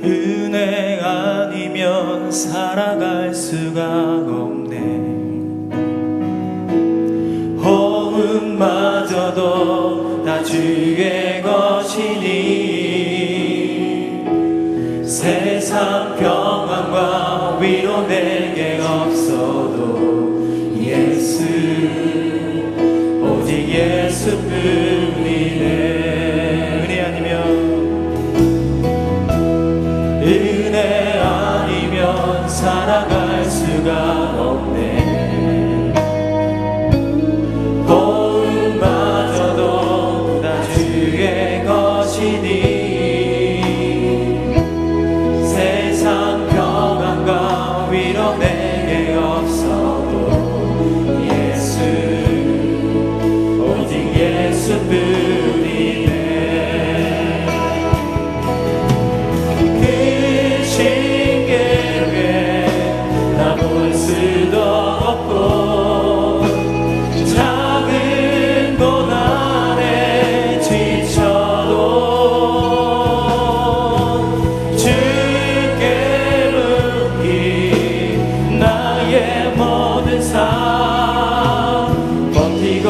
은혜 아니면 살아갈 수가 없네. 호흡마저도 다 주의 것이니 세상 평안과 위로 내게 없어도 예수, 오직 예수뿐이네. 은혜 아니면 살아갈 수가 없네. 호흡마저도 다 주의 것이니 세상 평안과 위로 내게 없어도 예수, 오직 예수뿐이네. 수도 없고 작은 고난에 지쳐도 주께 묻기 나의 모든 삶 버티고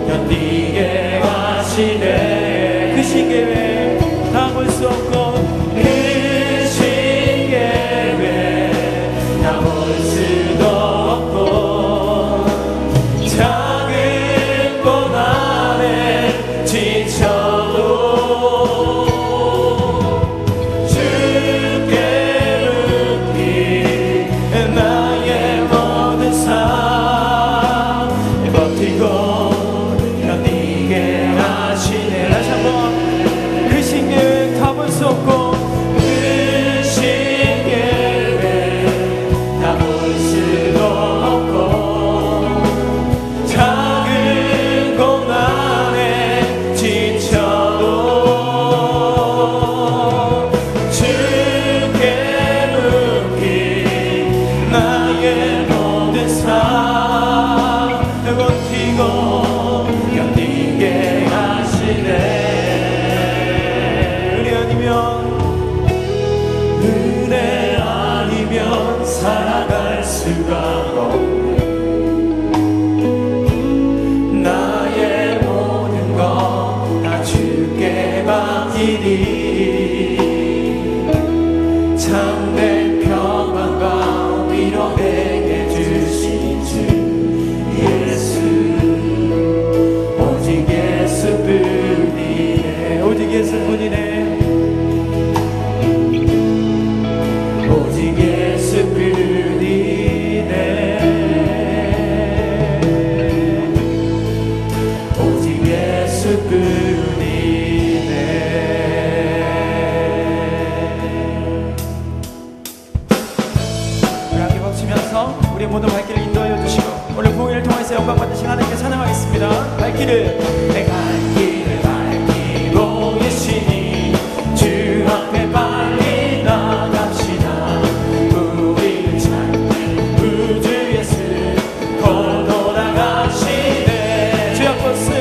견디게 하시네. 그 신계획 다 볼 수 없고 그 신계획 다 볼 수도 없고 작은 고난에 지쳐도 주께 묻기 나의 모든 삶 버티고 견디게 하시네. 다시 한번 그 신계획 다 볼 수 없고 그 신계획 다 볼 수도 없고 작은 고난에 지쳐도 주께 묻기 나의 모든 삶 버티고 견디게 하시네. 은혜 아니면 살아갈 수가 없네. 나의 모든 것 다 주께 맡기니 참된 평안과 위로 내게 주신 주 예수, 오직 예수뿐이네. 오직 예수뿐이네. 오직 예수뿐이네. 오직 예수뿐이네. 우리 함께 박수치면서 우리 모두 발길을 인도하여 주시고 오늘 공연을 통해서 영광 받으신 하나님께 찬양하겠습니다. 발길을 내 발길을 밝히고 계시니 주 앞에 빨리 나갑시다. 우리를 찾는 우주 예수 곧 돌아가시네. 죄악 벗음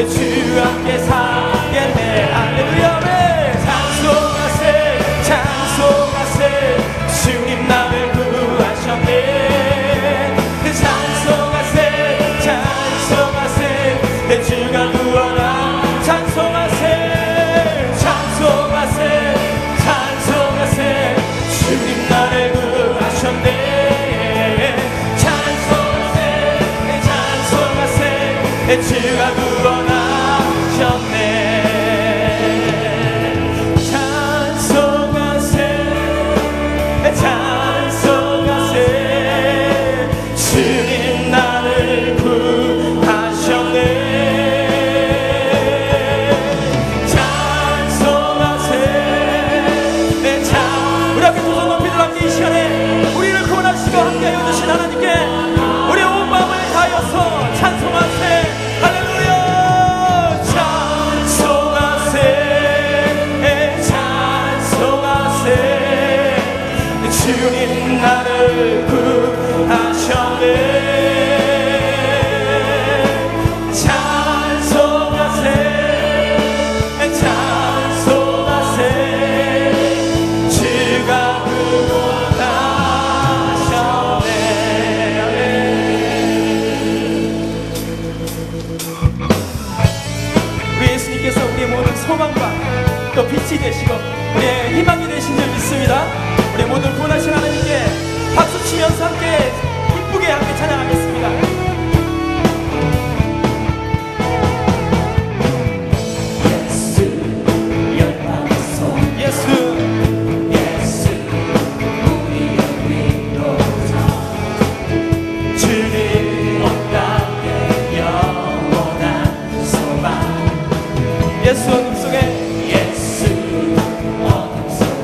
주 함께 살겠네. 할렐루야. 찬송하세 찬송하세 주님 나를 구하셨네. 찬송하세 찬송하세 주가 구원하. 찬송하세 찬송하세 찬송하세 주님 나를 구하셨네. 찬송하세 찬송하세 주가 구원하셨네. 또 빛이 되시고 우리의 희망이 되신 줄 믿습니다. 우리 모두 구원하신 하나님께 박수 치면서 함께 기쁘게 함께 찬양하겠습니다. 예수 열방에서 예수 우리의 위로자 주님 온 땅에 영원한 소망. 예수 어둠 속에 예수 변함없는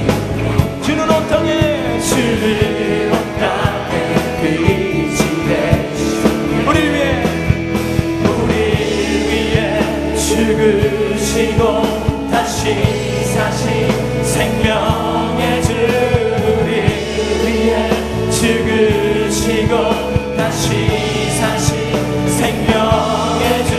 진 주는 온 땅에 주는 온 땅에 그 이치 되시고 우리를 위해 죽으시고 다시 사신 생명의 주. 우리를 위해 죽으시고 다시 사신 생명의 주.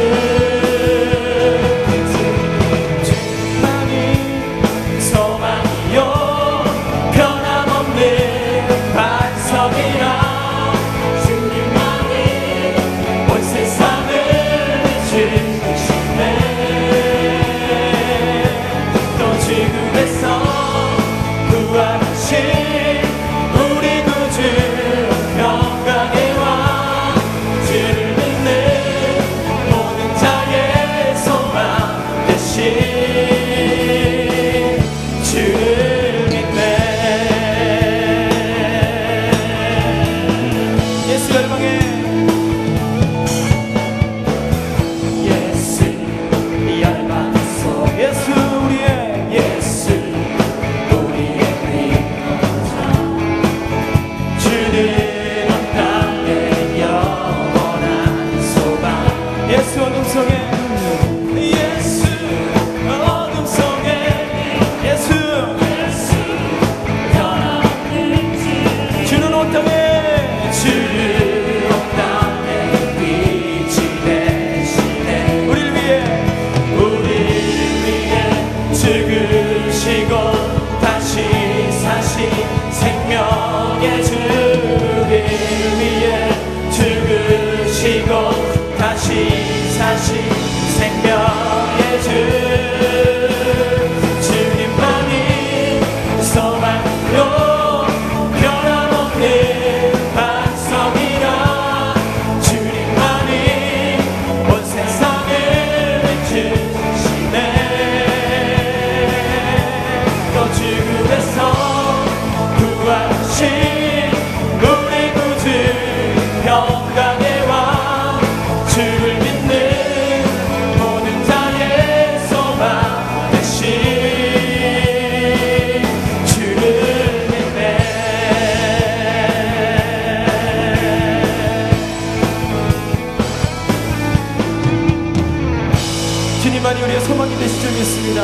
주님만이 우리의 소망이 되실 줄 믿습니다.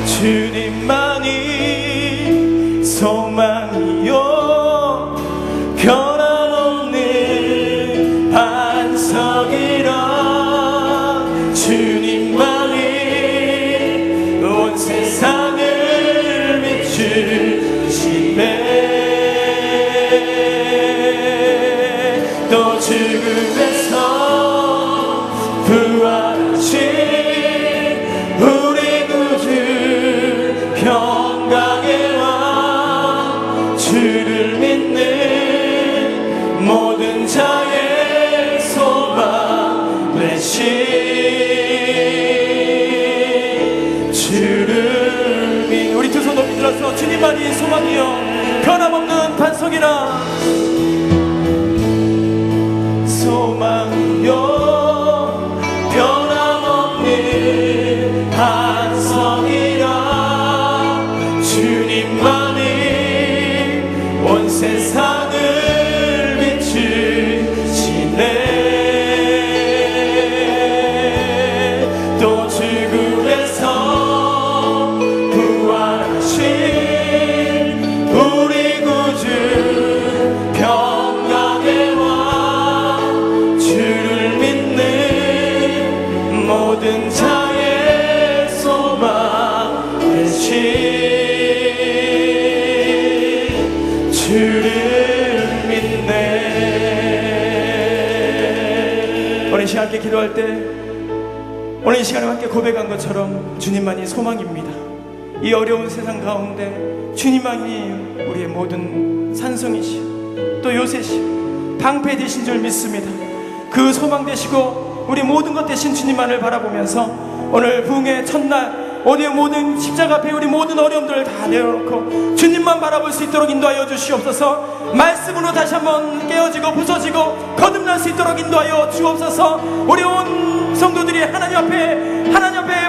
주님만이 소망이요 변함없는 또 죽음에서 부활하신 우리 구주 평강의 왕 주를 믿는 모든 자의 소망 되신 주를 믿는 우리 두 손 높이 들어서 주님만이 소망이요 변함없는 반석이라 소망이요 변함없는 반석이라 주님만이 온 세상을 비추시네 또 죽음에서 부활하신 우리 구주 평강의 왕 주를 믿는 모든 자의 소망 되신 주를 믿네. 오늘 이 시간 함께 기도할 때 오늘 이 시간에 함께 고백한 것처럼 주님만이 소망입니다. 이 어려운 세상 가운데 주님만이 우리의 모든 산성이시오 또 요새시오 방패 되신 줄 믿습니다. 그 소망 되시고 우리 모든 것 되신 주님만을 바라보면서 오늘 부흥의 첫날 우리의 모든 십자가 앞에 우리 모든 어려움들을 다 내려놓고 주님만 바라볼 수 있도록 인도하여 주시옵소서. 말씀으로 다시 한번 깨어지고 부서지고 거듭날 수 있도록 인도하여 주옵소서. 우리 온 성도들이 하나님 앞에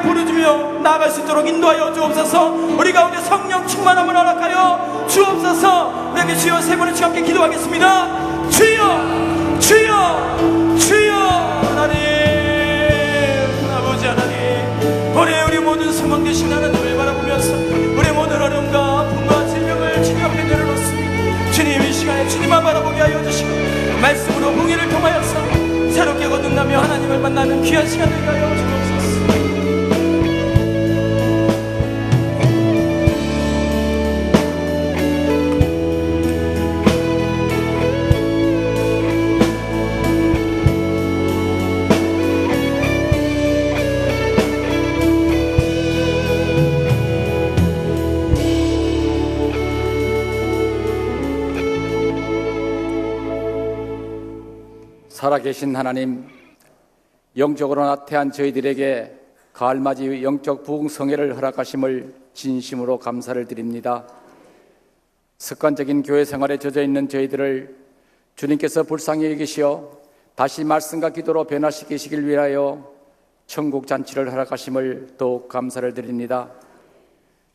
부르짖으며 나아갈 수 있도록 인도하여 주옵소서. 우리 가운데 성령 충만함을 허락하여 주옵소서. 우리에게 주여 세 번의 주 함께 기도하겠습니다. 주여 주여 주여 하나님 아버지 하나님 우리 모든 소망 되신 하나님을 바라보면서 우리 모든 어려움과 아픔과 질병을 주님 앞에 내려놓습니다. 주님 이 시간에 주님만 바라보게 하여 주시고 말씀으로 공의를 통하여서 새롭게 거듭나며 하나님을 만나는 귀한 시간 되게 하여 주옵소서. 살아계신 하나님, 영적으로 나태한 저희들에게 가을맞이 영적 부흥성회를 허락하심을 진심으로 감사를 드립니다. 습관적인 교회 생활에 젖어있는 저희들을 주님께서 불쌍히 여기시어 다시 말씀과 기도로 변화시키시길 위하여 천국 잔치를 허락하심을 더욱 감사를 드립니다.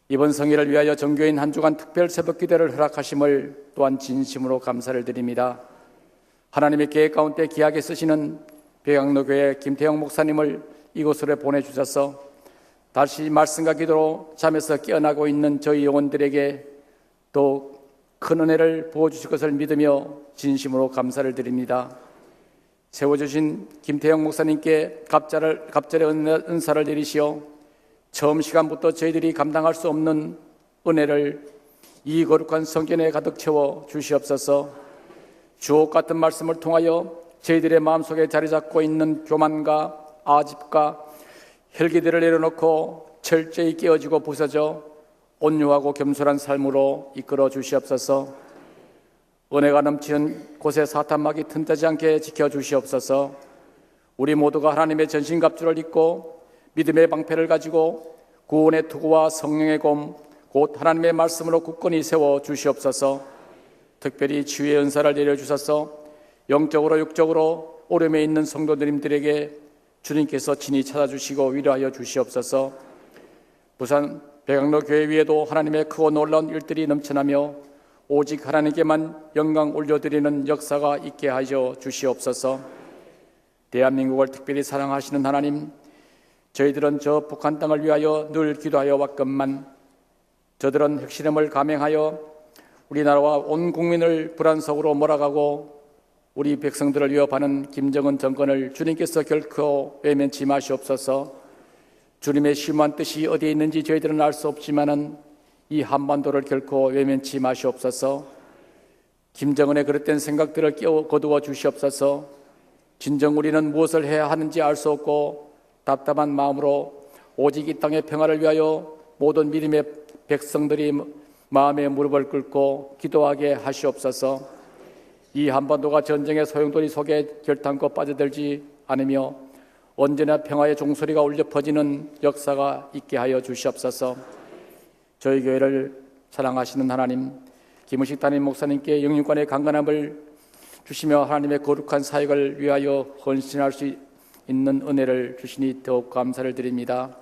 이번 성회를 위하여 정교인 한 주간 특별 새벽 기도를 허락하심을 또한 진심으로 감사를 드립니다. 하나님의 계획 가운데 귀하게 쓰시는 백양로교회 김태형 목사님을 이곳으로 보내주셔서 다시 말씀과 기도로 잠에서 깨어나고 있는 저희 영혼들에게 또 큰 은혜를 부어주실 것을 믿으며 진심으로 감사를 드립니다. 세워주신 김태형 목사님께 갑절의 은사를 내리시어 처음 시간부터 저희들이 감당할 수 없는 은혜를 이 거룩한 성전에 가득 채워 주시옵소서. 주옥 같은 말씀을 통하여 저희들의 마음속에 자리 잡고 있는 교만과 아집과 혈기들을 내려놓고 철저히 깨어지고 부서져 온유하고 겸손한 삶으로 이끌어 주시옵소서. 은혜가 넘치는 곳에 사탄막이 틈타지 않게 지켜주시옵소서. 우리 모두가 하나님의 전신갑주를 입고 믿음의 방패를 가지고 구원의 투구와 성령의 검 곧 하나님의 말씀으로 굳건히 세워 주시옵소서. 특별히 치유의 은사를 내려주셔서 영적으로 육적으로 어려움에 있는 성도님들에게 주님께서 친히 찾아주시고 위로하여 주시옵소서. 부산 백양로 교회 위에도 하나님의 크고 놀라운 일들이 넘쳐나며 오직 하나님께만 영광 올려드리는 역사가 있게 하여 주시옵소서. 대한민국을 특별히 사랑하시는 하나님, 저희들은 저 북한 땅을 위하여 늘 기도하여 왔건만 저들은 핵실험을 감행하여 우리나라와 온 국민을 불안 속으로 몰아가고 우리 백성들을 위협하는 김정은 정권을 주님께서 결코 외면치 마시옵소서. 주님의 심한 뜻이 어디에 있는지 저희들은 알 수 없지만은 이 한반도를 결코 외면치 마시옵소서. 김정은의 그릇된 생각들을 거두어 주시옵소서. 진정 우리는 무엇을 해야 하는지 알 수 없고 답답한 마음으로 오직 이 땅의 평화를 위하여 모든 믿음의 백성들이 마음에 무릎을 꿇고 기도하게 하시옵소서. 이 한반도가 전쟁의 소용돌이 속에 결탄코 빠져들지 않으며 언제나 평화의 종소리가 울려 퍼지는 역사가 있게 하여 주시옵소서. 저희 교회를 사랑하시는 하나님, 김우식 담임 목사님께 영육간의 강건함을 주시며 하나님의 거룩한 사역을 위하여 헌신할 수 있는 은혜를 주시니 더욱 감사를 드립니다.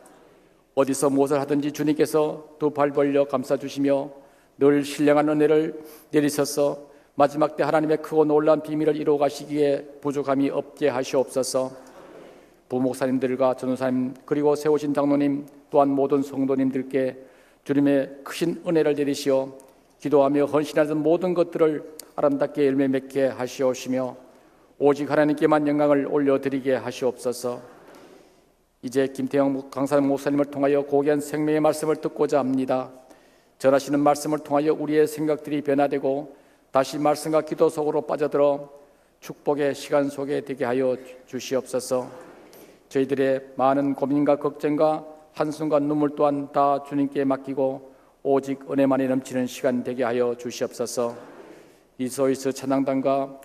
어디서 무엇을 하든지 주님께서 두 팔 벌려 감싸주시며 늘 신령한 은혜를 내리셔서 마지막 때 하나님의 크고 놀라운 비밀을 이루어 가시기에 부족함이 없게 하시옵소서. 부목사님들과 전도사님 그리고 세우신 장로님 또한 모든 성도님들께 주님의 크신 은혜를 내리시어 기도하며 헌신하는 모든 것들을 아름답게 열매 맺게 하시옵시며 오직 하나님께만 영광을 올려드리게 하시옵소서. 이제 김태형 강사님 목사님을 통하여 고귀한 생명의 말씀을 듣고자 합니다. 전하시는 말씀을 통하여 우리의 생각들이 변화되고 다시 말씀과 기도 속으로 빠져들어 축복의 시간 속에 되게 하여 주시옵소서. 저희들의 많은 고민과 걱정과 한숨과 눈물 또한 다 주님께 맡기고 오직 은혜만이 넘치는 시간 되게 하여 주시옵소서. 이소이스 찬양단과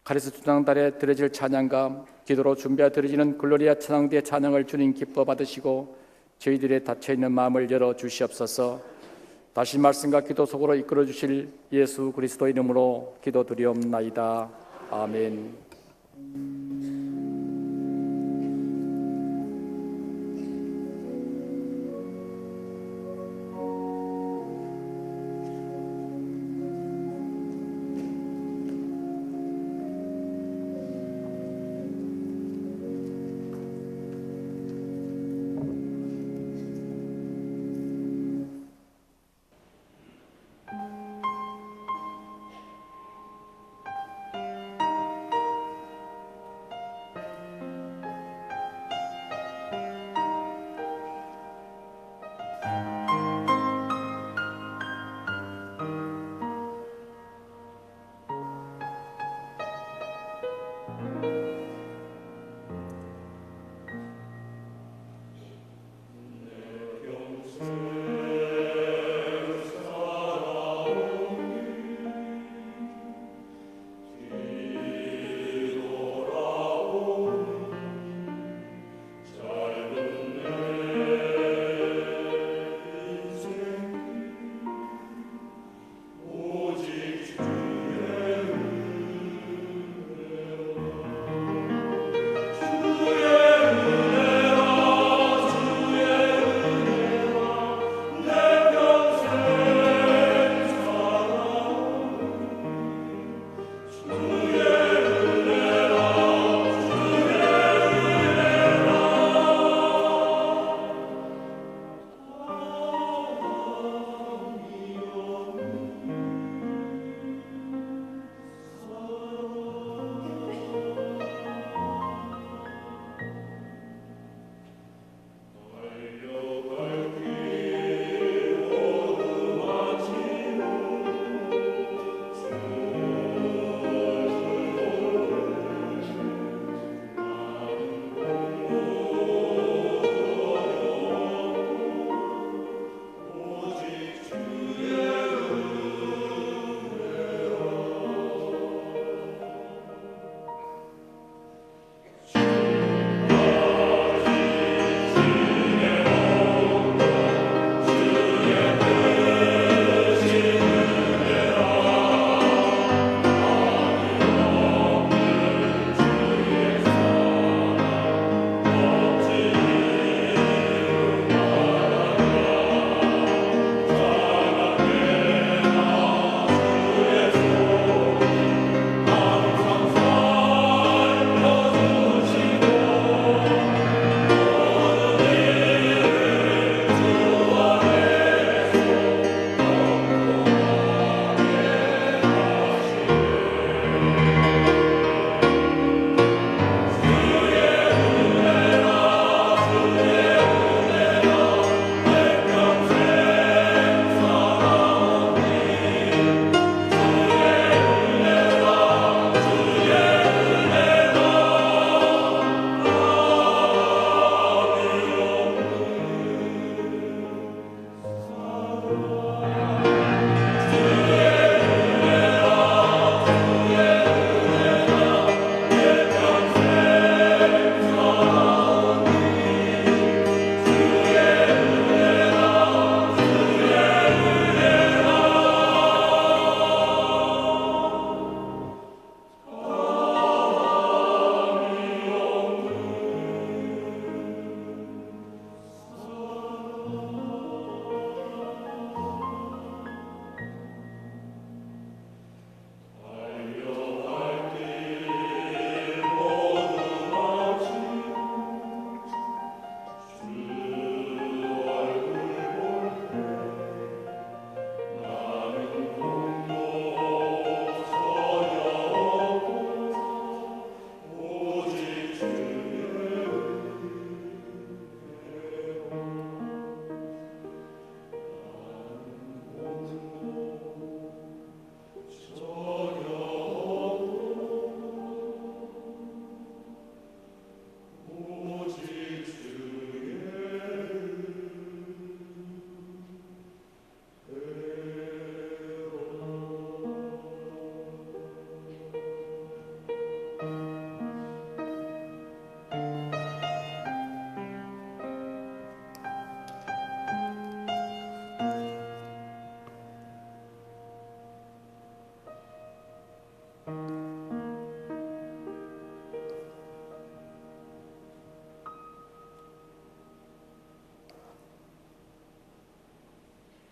카리스 찬양단에 드려질 찬양과 기도로 준비하여 드려지는 글로리아 찬양대의 찬양을 주님 기뻐 받으시고 저희들의 닫혀있는 마음을 열어 주시옵소서. 다시 말씀과 기도 속으로 이끌어 주실 예수 그리스도 이름으로 기도드리옵나이다. 아멘.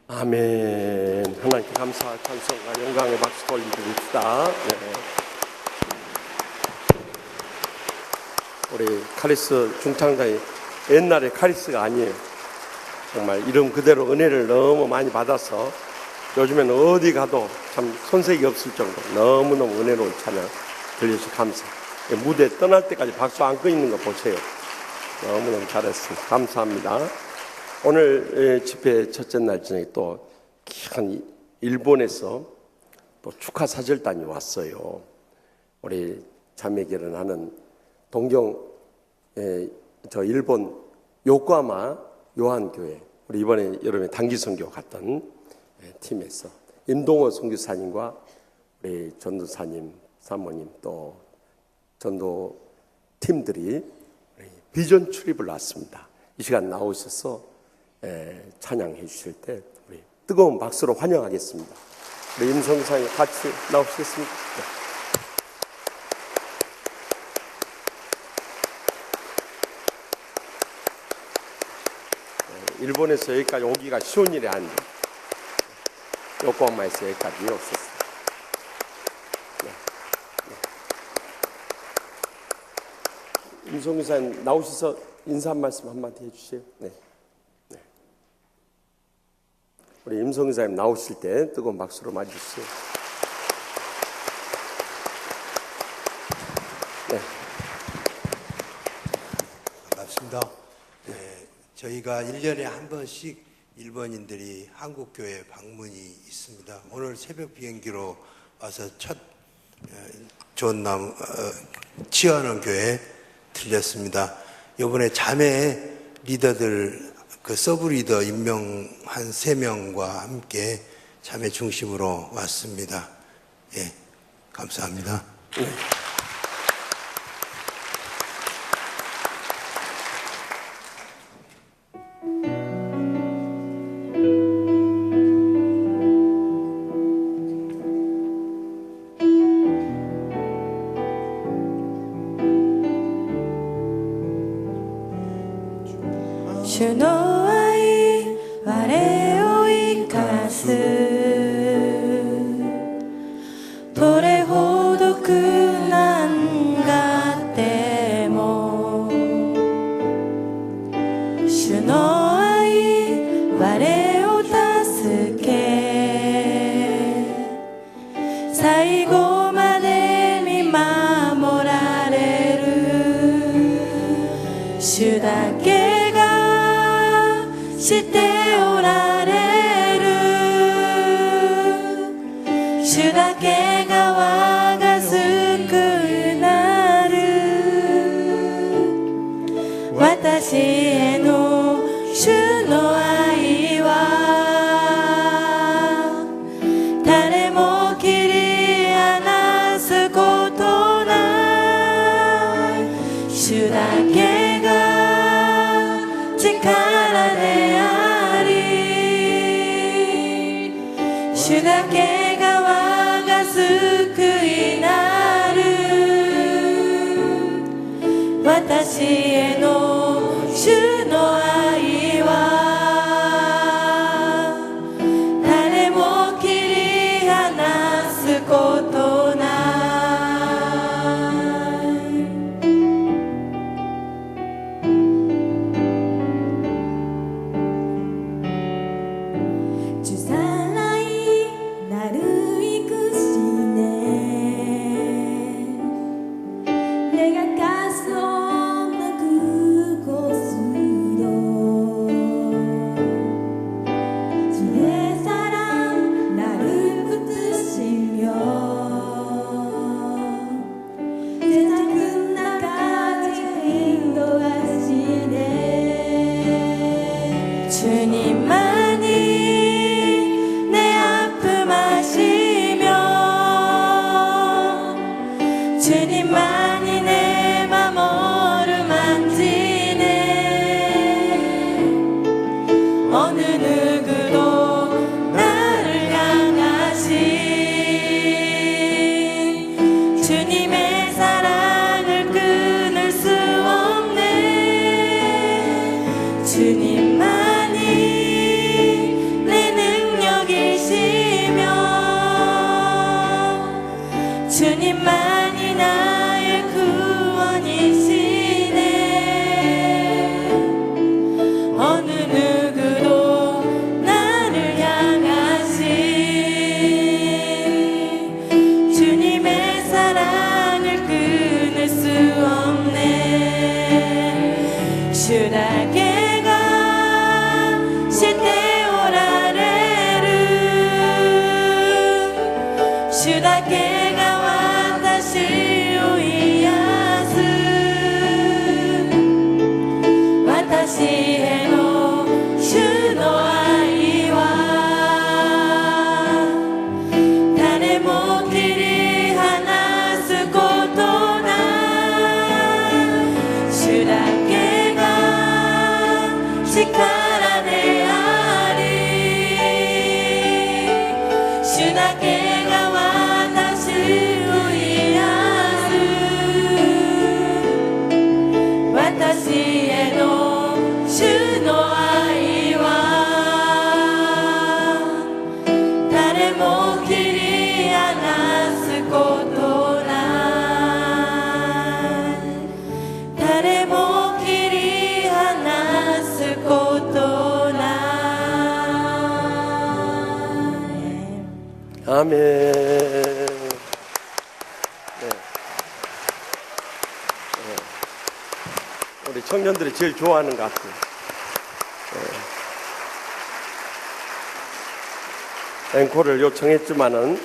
아멘. 하나님께 감사와 찬송과 영광의 박수 돌려드립시다. 네. 우리 카리스 중창단이 옛날에 카리스가 아니에요. 정말 이름 그대로 은혜를 너무 많이 받아서 요즘에는 어디 가도 참 손색이 없을 정도로 너무너무 은혜로운 찬양 들려주셔서 감사해요. 무대 떠날 때까지 박수 안 끊이는 거 보세요. 너무너무 잘했습니다. 감사합니다. 오늘 집회 첫째 날 저녁에 또 큰 일본에서 또 축하 사절단이 왔어요. 우리 자매 결혼하는 동경 저 일본 요코하마 요한교회 우리 이번에 여름에 단기 선교 갔던 팀에서 임동호 선교사님과 우리 전도사님 사모님 또 전도 팀들이 비전 출입을 왔습니다. 이 시간 나오셔서 찬양해 주실 때 우리 뜨거운 박수로 환영하겠습니다. 우리 임성사님 같이 나오시겠습니까? 네. 일본에서 여기까지 오기가 쉬운 일이 아닌데 요코하마에서 여기까지 오셨습니다. 네. 임성사님 나오셔서 인사 한 말씀 한마디 해주세요. 네. 우리 임성사님 나오실 때 뜨거운 박수로 맞으시죠. 네. 반갑습니다. 네, 저희가 1년에 한 번씩 일본인들이 한국교회 방문이 있습니다. 오늘 새벽 비행기로 와서 첫 치유하는 교회 들렸습니다. 이번에 자매 리더들 그 서브 리더 임명 한 3명과 함께 자매 중심으로 왔습니다. 예, 감사합니다. 네.主の愛我を生かすどれほど苦難があっても主の愛我を助け最後まで見守られる主だけしておられる主だけが我が救いなる私への主の愛は誰も切り離すことない主だけが力で主だけが我が救いなる私への主の愛は誰も切り離すことない주사랑이 나를 이끄시네 내가 갈 수 없는 그곳으로 주의 사랑 나를 붙드시며 세상 끝날까지 인도하시네 주님만이 내 아픔 아시며 주님만이 내 맘 어루만지네 어느 누구도 나를 향하신 주님만이 나의 구원이시네. 어느 누구도 나를 향하신 주님의 사랑을 끊을 수 없네. 주다게가 시테오라레르 주다게가 와타시 오이야스 와타시 헤노 주노 아이와誰も切り離すことない主だけが力であり主だけが私を癒す私への主の愛は誰も切り離すことない誰も切り離すことない아멘. 네. 우리 청년들이 제일 좋아하는 것 같아요. 앵콜을 요청했지만은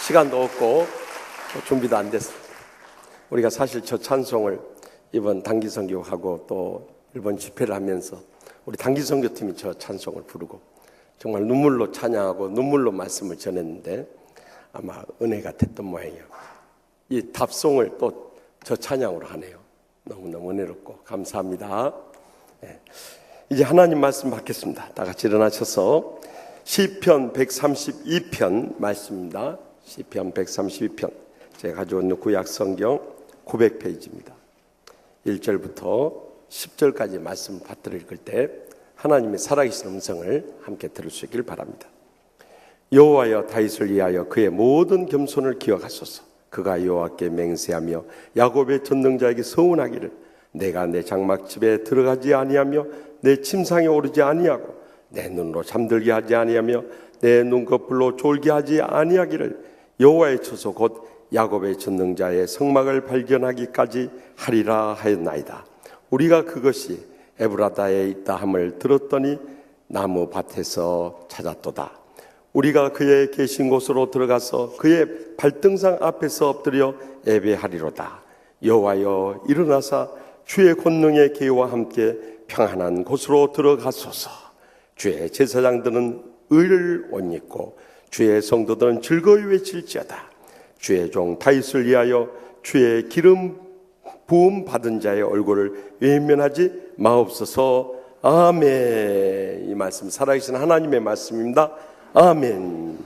시간도 없고 준비도 안 됐습니다. 우리가 사실 저 찬송을 이번 단기 선교하고 또 일본 집회를 하면서 우리 단기 선교팀이 저 찬송을 부르고 정말 눈물로 찬양하고 눈물로 말씀을 전했는데 아마 은혜가 됐던 모양이에요. 이 답송을 또 저 찬양으로 하네요. 너무너무 은혜롭고 감사합니다. 네. 이제 하나님 말씀 받겠습니다. 다 같이 일어나셔서 시편 132편 말씀입니다. 시편 132편 제가 가져온 구약 성경 900페이지입니다. 1절부터 10절까지 말씀 받들어 읽을 때 하나님의 살아계신 음성을 함께 들을 수 있길 바랍니다. 여호와여 다윗을 위하여 그의 모든 겸손을 기억하소서. 그가 여호와께 맹세하며 야곱의 전능자에게 서운하기를 내가 내 장막집에 들어가지 아니하며 내 침상에 오르지 아니하고 내 눈으로 잠들게 하지 아니하며 내 눈꺼풀로 졸게 하지 아니하기를 여호와의 처소 곧 야곱의 전능자의 성막을 발견하기까지 하리라 하였나이다. 우리가 그것이 에브라다에 있다 함을 들었더니 나무 밭에서 찾았도다. 우리가 그의 계신 곳으로 들어가서 그의 발등상 앞에서 엎드려 예배하리로다. 여호와여 일어나사 주의 권능의 계와 함께 평안한 곳으로 들어가소서. 주의 제사장들은 의를 옷 입고 주의 성도들은 즐거이 외칠지어다. 주의 종 다윗을 위하여 주의 기름 부음 받은 자의 얼굴을 외면하지 마옵소서. 아멘. 이 말씀 살아계신 하나님의 말씀입니다. 아멘.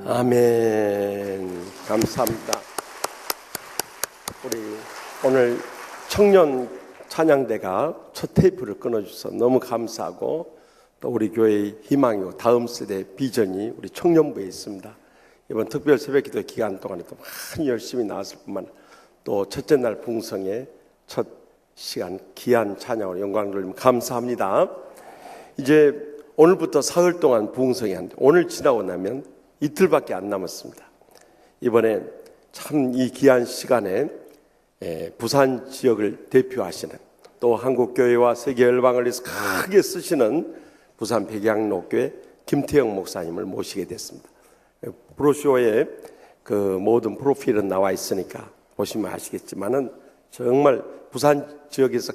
아멘. 감사합니다. 우리 오늘 청년 찬양대가 첫 테이프를 끊어주셔서 너무 감사하고, 또 우리 교회의 희망이고 다음 세대의 비전이 우리 청년부에 있습니다. 이번 특별 새벽기도 기간 동안에도 많이 열심히 나왔을 뿐만 또 첫째 날 부흥성의 첫 시간 귀한 찬양으로 영광을 돌리며 감사합니다. 이제 오늘부터 사흘 동안 부흥성이 한데, 오늘 지나고 나면 이틀밖에 안 남았습니다. 이번에 참 이 귀한 시간에 부산 지역을 대표하시는, 또 한국교회와 세계열방을 위해서 크게 쓰시는 부산 백양로교회 김태영 목사님을 모시게 됐습니다. 브로슈어에 그 모든 프로필은 나와 있으니까 보시면 아시겠지만은 정말 부산 지역에서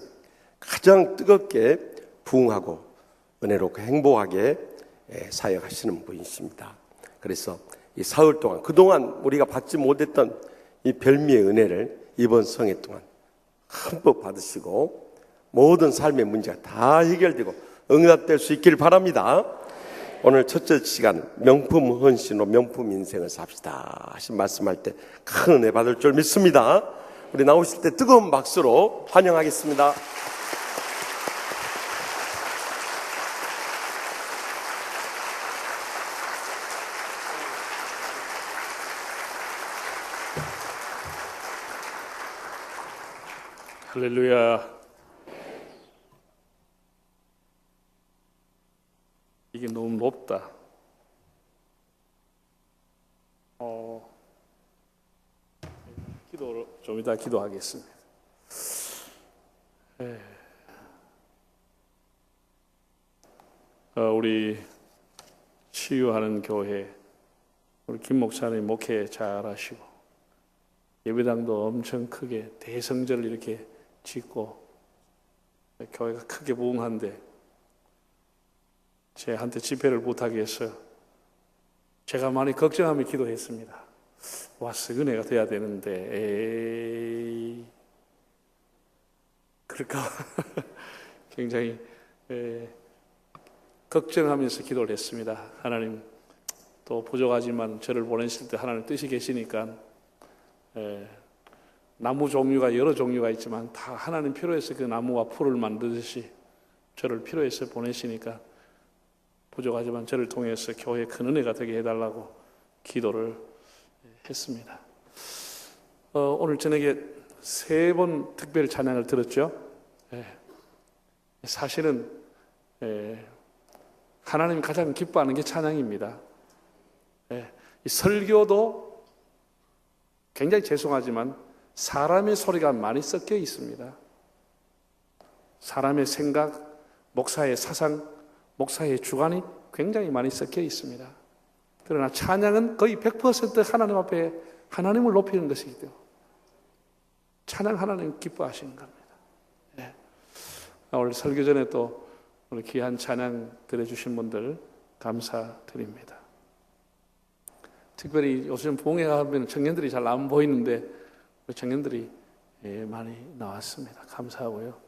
가장 뜨겁게 부흥하고 은혜롭고 행복하게 사역하시는 분이십니다. 그래서 이 사흘 동안 그동안 우리가 받지 못했던 이 별미의 은혜를 이번 성회 동안 흠뻑 받으시고 모든 삶의 문제가 다 해결되고 응답될 수 있기를 바랍니다. 오늘 첫째 시간 명품 헌신으로 명품 인생을 삽시다 하신 말씀할 때 큰 은혜 받을 줄 믿습니다. 우리 나오실 때 뜨거운 박수로 환영하겠습니다. 할렐루야. 이게 너무 높다. 기도를 좀 이따 기도하겠습니다. 우리 치유하는 교회, 우리 김 목사님 목회 잘하시고 예배당도 엄청 크게 대성전을 이렇게 짓고 교회가 크게 부흥한데, 제한테 집회를 못하게 해서 제가 많이 걱정하며 기도했습니다. 와서 은혜가 돼야 되는데 그럴까 굉장히 걱정하면서 기도를 했습니다. 하나님, 또 부족하지만 저를 보내실 때 하나님 뜻이 계시니까 나무 종류가 여러 종류가 있지만 다 하나님 필요해서 그 나무와 풀을 만드듯이 저를 필요해서 보내시니까 부족하지만 저를 통해서 교회에 큰 은혜가 되게 해달라고 기도를 했습니다. 오늘 저녁에 3번 특별 찬양을 들었죠. 사실은 하나님이 가장 기뻐하는 게 찬양입니다. 이 설교도 굉장히 죄송하지만 사람의 소리가 많이 섞여 있습니다. 사람의 생각, 목사의 사상, 목사의 주관이 굉장히 많이 섞여 있습니다. 그러나 찬양은 거의 100% 하나님 앞에 하나님을 높이는 것이기 때문에 찬양 하나님 기뻐하시는 겁니다. 오늘 설교 전에 또 오늘 귀한 찬양 드려주신 분들 감사드립니다. 특별히 요즘 봉회 하면 청년들이 잘 안 보이는데 청년들이 많이 나왔습니다. 감사하고요.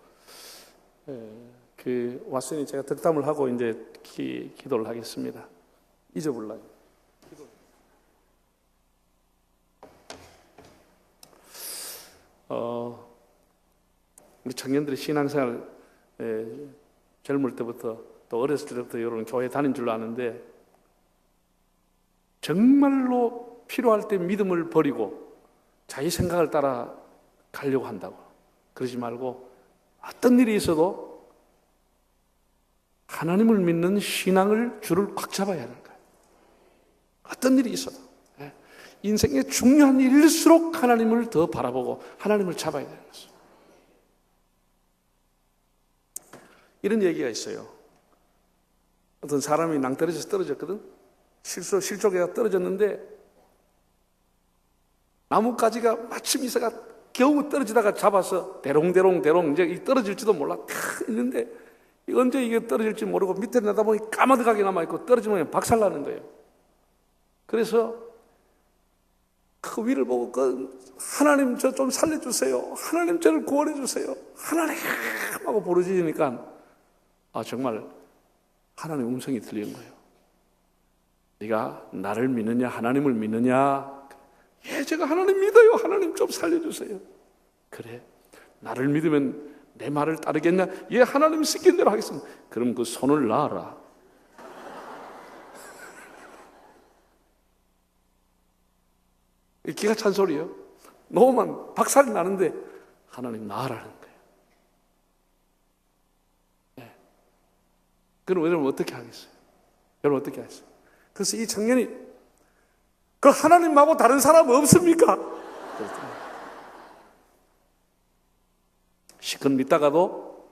왔으니 제가 덕담을 하고 이제 기도를 하겠습니다. 잊어버려요. 우리 청년들이 신앙생활 젊을 때부터 또 어렸을 때부터 이런 교회 다닌 줄 아는데, 정말로 필요할 때 믿음을 버리고 자기 생각을 따라 가려고 한다고. 그러지 말고 어떤 일이 있어도 하나님을 믿는 신앙을 줄을 꽉 잡아야 하는 거예요. 어떤 일이 있어도 인생의 중요한 일일수록 하나님을 더 바라보고 하나님을 잡아야 되는 것이죠. 이런 얘기가 있어요. 어떤 사람이 낭떠러지에서 떨어졌거든. 실족에가 떨어졌는데 나뭇가지가 마침 이사가 겨우 떨어지다가 잡아서 대롱대롱 이제 떨어질지도 몰라 탁 있는데 언제 이게 떨어질지 모르고 밑에 내다보니 까마득하게 남아있고 떨어지면 박살나는 거예요. 그래서 그 위를 보고 하나님 저 좀 살려주세요. 하나님 저를 구원해주세요. 하나님 하고 부르짖으니까 정말 하나님 음성이 들리는 거예요. 네가 나를 믿느냐 하나님을 믿느냐? 예, 제가 하나님 믿어요. 하나님 좀 살려주세요. 그래, 나를 믿으면 내 말을 따르겠냐? 예, 하나님 시킨 대로 하겠습니다. 그럼 그 손을 놔라. 기가 찬 소리예요. 너무만 박살이 나는데 하나님 놔라는 거예요. 네. 그럼 여러분 어떻게 하겠어요? 여러분 어떻게 하겠어요? 그래서 이 청년이 그 하나님하고 다른 사람 없습니까? 시컷 믿다가도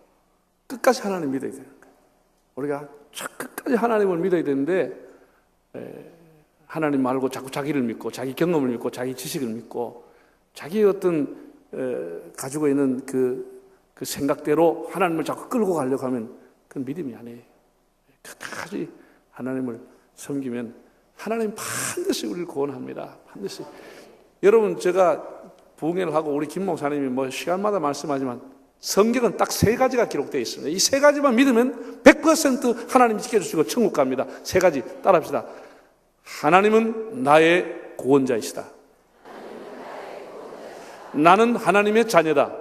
끝까지 하나님 믿어야 되는 거예요. 우리가 끝까지 하나님을 믿어야 되는데 하나님 말고 자꾸 자기를 믿고 자기 경험을 믿고 자기 지식을 믿고 자기의 어떤 가지고 있는 그 생각대로 하나님을 자꾸 끌고 가려고 하면 그건 믿음이 아니에요. 끝까지 하나님을 섬기면 하나님 반드시 우리를 구원합니다. 반드시. 여러분, 제가 부흥회를 하고 우리 김 목사님이 뭐 시간마다 말씀하지만 성경은 딱 3가지가 기록되어 있습니다. 이 3가지만 믿으면 100% 하나님이 지켜주시고 천국 갑니다. 3가지 따라합시다. 하나님은 나의 구원자이시다. 나는 하나님의 자녀다.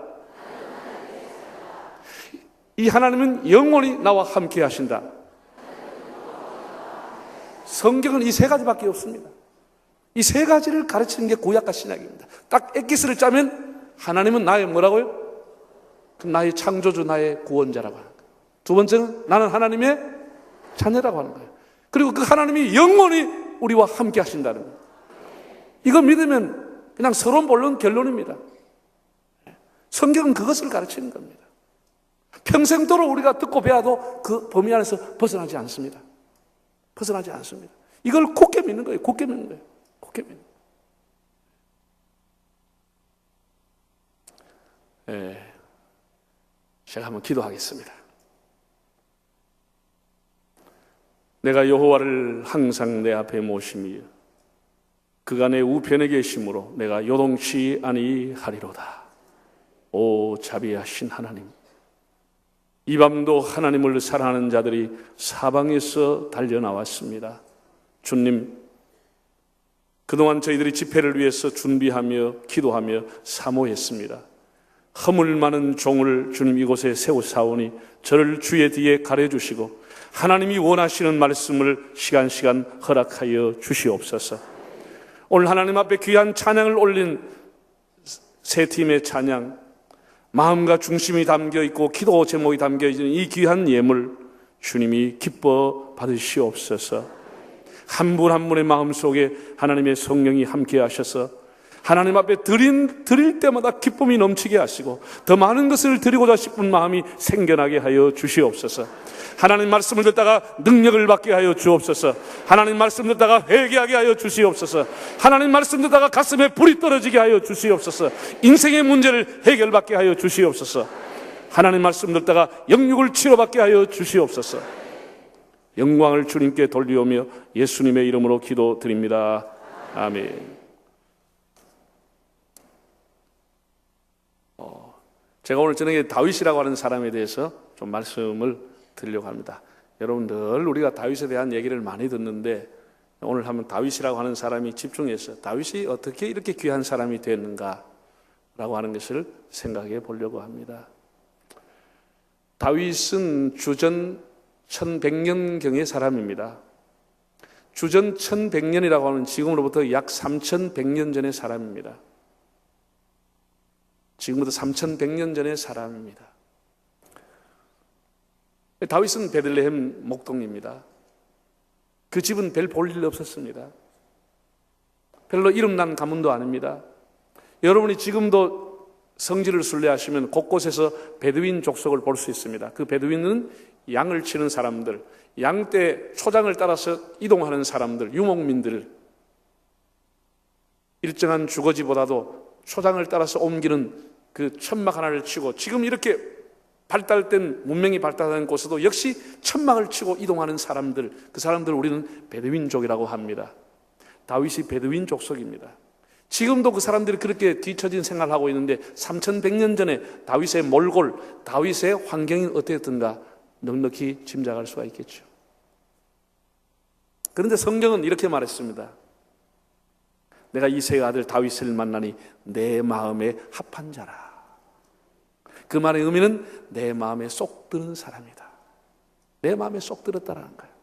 이 하나님은 영원히 나와 함께 하신다. 성경은 이 3가지밖에 없습니다. 이 3가지를 가르치는 게 구약과 신약입니다. 딱 엑기스를 짜면 하나님은 나의 뭐라고요? 나의 창조주, 나의 구원자라고 하는 거예요. 두 번째는 나는 하나님의 자녀라고 하는 거예요. 그리고 그 하나님이 영원히 우리와 함께 하신다는 거예요. 이거 믿으면 그냥 서론 본론 결론입니다. 성경은 그것을 가르치는 겁니다. 평생도록 우리가 듣고 배워도 그 범위 안에서 벗어나지 않습니다. 벗어나지 않습니다. 이걸 굳게 믿는 거예요. 굳게 믿는 거예요. 굳게 믿는 거예요. 제가 한번 기도하겠습니다. 내가 여호와를 항상 내 앞에 모시며 그가 내 우편에 계심으로 내가 요동치 아니하리로다. 오 자비하신 하나님, 이 밤도 하나님을 사랑하는 자들이 사방에서 달려나왔습니다. 주님, 그동안 저희들이 집회를 위해서 준비하며 기도하며 사모했습니다. 허물 많은 종을 주님 이곳에 세우사오니 저를 주의 뒤에 가려주시고 하나님이 원하시는 말씀을 시간 허락하여 주시옵소서. 오늘 하나님 앞에 귀한 찬양을 올린 세 팀의 찬양, 마음과 중심이 담겨있고 기도 제목이 담겨있는 이 귀한 예물 주님이 기뻐 받으시옵소서. 한 분 한 분의 마음속에 하나님의 성령이 함께 하셔서 하나님 앞에 드릴 때마다 기쁨이 넘치게 하시고 더 많은 것을 드리고자 싶은 마음이 생겨나게 하여 주시옵소서. 하나님 말씀을 듣다가 능력을 받게 하여 주옵소서. 하나님 말씀 듣다가 회개하게 하여 주시옵소서. 하나님 말씀 듣다가 가슴에 불이 떨어지게 하여 주시옵소서. 인생의 문제를 해결받게 하여 주시옵소서. 하나님 말씀 듣다가 영육을 치료받게 하여 주시옵소서. 영광을 주님께 돌리오며 예수님의 이름으로 기도드립니다. 아멘. 제가 오늘 저녁에 다윗이라고 하는 사람에 대해서 좀 말씀을 드리려고 합니다. 여러분 늘 우리가 다윗에 대한 얘기를 많이 듣는데 오늘 한번 다윗이라고 하는 사람이 집중해서 다윗이 어떻게 이렇게 귀한 사람이 됐는가라고 하는 것을 생각해 보려고 합니다. 다윗은 주전 1100년경의 사람입니다. 주전 1100년이라고 하는 지금으로부터 약 3100년 전의 사람입니다. 지금부터 3100년 전의 사람입니다. 다윗은 베들레헴 목동입니다. 그 집은 별 볼 일 없었습니다. 별로 이름난 가문도 아닙니다. 여러분이 지금도 성지를 순례하시면 곳곳에서 베두인 족속을 볼 수 있습니다. 그 베두인은 양을 치는 사람들, 양떼 초장을 따라서 이동하는 사람들, 유목민들, 일정한 주거지보다도 초장을 따라서 옮기는 그 천막 하나를 치고 지금 이렇게 발달된 문명이 발달된 곳에도 역시 천막을 치고 이동하는 사람들, 그 사람들을 우리는 베두인족이라고 합니다. 다윗이 베두인 족속입니다. 지금도 그 사람들이 그렇게 뒤처진 생활을 하고 있는데 3100년 전에 다윗의 몰골, 다윗의 환경이 어땠던가 넉넉히 짐작할 수가 있겠죠. 그런데 성경은 이렇게 말했습니다. 내가 이새의 아들 다윗을 만나니 내 마음에 합한 자라. 그 말의 의미는 내 마음에 쏙 드는 사람이다. 내 마음에 쏙 들었다라는 거예요.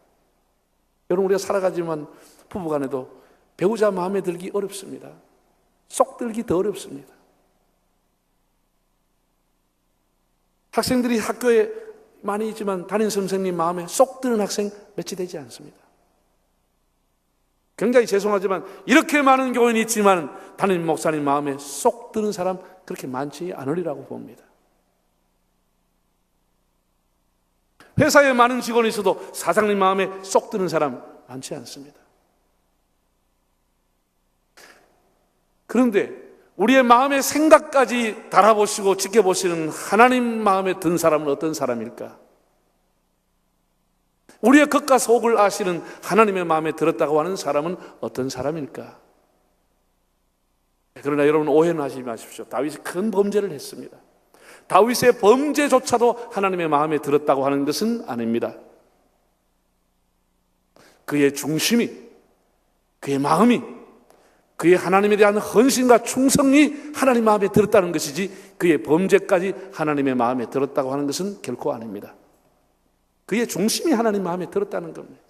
여러분, 우리가 살아가지만 부부간에도 배우자 마음에 들기 어렵습니다. 쏙 들기 더 어렵습니다. 학생들이 학교에 많이 있지만 담임 선생님 마음에 쏙 드는 학생 몇이 되지 않습니다. 굉장히 죄송하지만 이렇게 많은 교인이 있지만 담임 목사님 마음에 쏙 드는 사람 그렇게 많지 않으리라고 봅니다. 회사에 많은 직원이 있어도 사장님 마음에 쏙 드는 사람 많지 않습니다. 그런데 우리의 마음의 생각까지 달아보시고 지켜보시는 하나님 마음에 든 사람은 어떤 사람일까? 우리의 겉과 속을 아시는 하나님의 마음에 들었다고 하는 사람은 어떤 사람일까? 그러나 여러분, 오해는 하지 마십시오. 다윗이 큰 범죄를 했습니다. 다윗의 범죄조차도 하나님의 마음에 들었다고 하는 것은 아닙니다. 그의 중심이, 그의 마음이, 그의 하나님에 대한 헌신과 충성이 하나님 마음에 들었다는 것이지 그의 범죄까지 하나님의 마음에 들었다고 하는 것은 결코 아닙니다. 그의 중심이 하나님 마음에 들었다는 겁니다.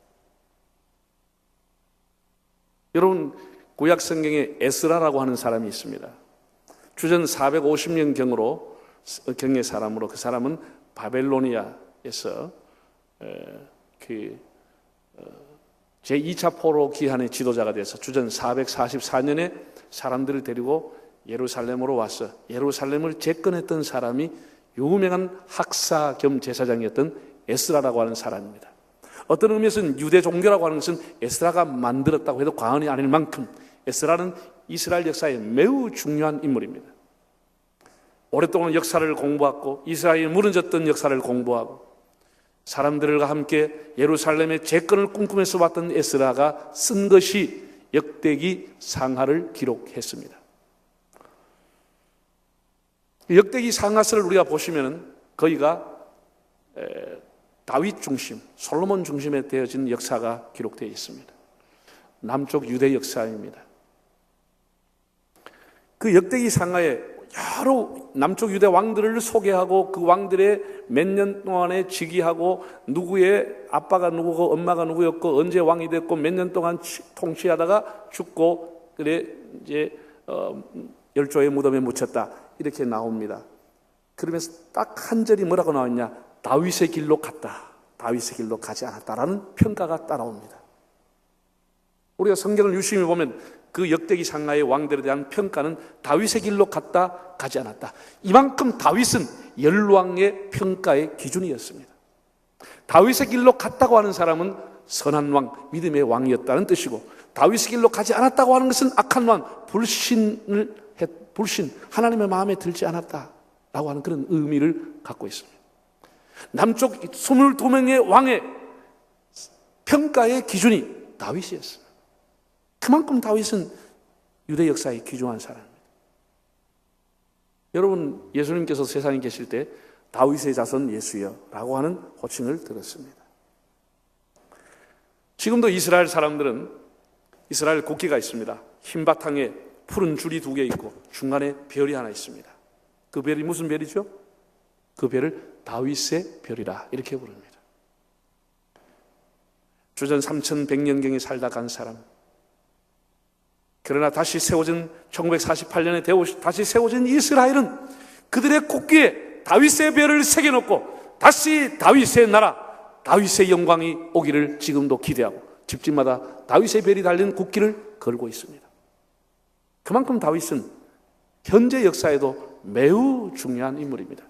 여러분, 구약 성경에 에스라라고 하는 사람이 있습니다. 주전 450년 경의 사람으로, 그 사람은 바벨로니아에서 제2차 포로 기한의 지도자가 돼서 주전 444년에 사람들을 데리고 예루살렘으로 와서 예루살렘을 재건했던 사람이 유명한 학사 겸 제사장이었던 에스라라고 하는 사람입니다. 어떤 의미에서는 유대 종교라고 하는 것은 에스라가 만들었다고 해도 과언이 아닐 만큼 에스라는 이스라엘 역사에 매우 중요한 인물입니다. 오랫동안 역사를 공부하고 이스라엘이 무너졌던 역사를 공부하고 사람들과 함께 예루살렘의 재건을 꿈꾸면서 왔던 에스라가 쓴 것이 역대기 상하를 기록했습니다. 역대기 상하서를 우리가 보시면 거기가 다윗 중심, 솔로몬 중심에 되어진 역사가 기록되어 있습니다. 남쪽 유대 역사입니다. 그 역대기 상하에 여러 남쪽 유대 왕들을 소개하고 그 왕들의 몇 년 동안에 직위하고 누구의 아빠가 누구고 엄마가 누구였고 언제 왕이 됐고 몇 년 동안 통치하다가 죽고 그래 이제 열조의 무덤에 묻혔다 이렇게 나옵니다. 그러면서 딱 한 절이 뭐라고 나왔냐? 다윗의 길로 갔다. 다윗의 길로 가지 않았다라는 평가가 따라옵니다. 우리가 성경을 유심히 보면 그 역대기 상하의 왕들에 대한 평가는 다윗의 길로 갔다, 가지 않았다. 이만큼 다윗은 열왕의 평가의 기준이었습니다. 다윗의 길로 갔다고 하는 사람은 선한 왕, 믿음의 왕이었다는 뜻이고 다윗의 길로 가지 않았다고 하는 것은 악한 왕, 불신, 하나님의 마음에 들지 않았다라고 하는 그런 의미를 갖고 있습니다. 남쪽 22명의 왕의 평가의 기준이 다윗이었습니다. 그만큼 다윗은 유대 역사에 귀중한 사람입니다. 여러분, 예수님께서 세상에 계실 때 다윗의 자손 예수여 라고 하는 호칭을 들었습니다. 지금도 이스라엘 사람들은 이스라엘 국기가 있습니다. 흰 바탕에 푸른 줄이 2개 있고 중간에 별이 하나 있습니다. 그 별이 무슨 별이죠? 그 별을 다윗의 별이라 이렇게 부릅니다. 주전 3100년경에 살다 간 사람, 그러나 다시 세워진 1948년에 다시 세워진 이스라엘은 그들의 국기에 다윗의 별을 새겨놓고 다시 다윗의 나라, 다윗의 영광이 오기를 지금도 기대하고 집집마다 다윗의 별이 달린 국기를 걸고 있습니다. 그만큼 다윗은 현재 역사에도 매우 중요한 인물입니다.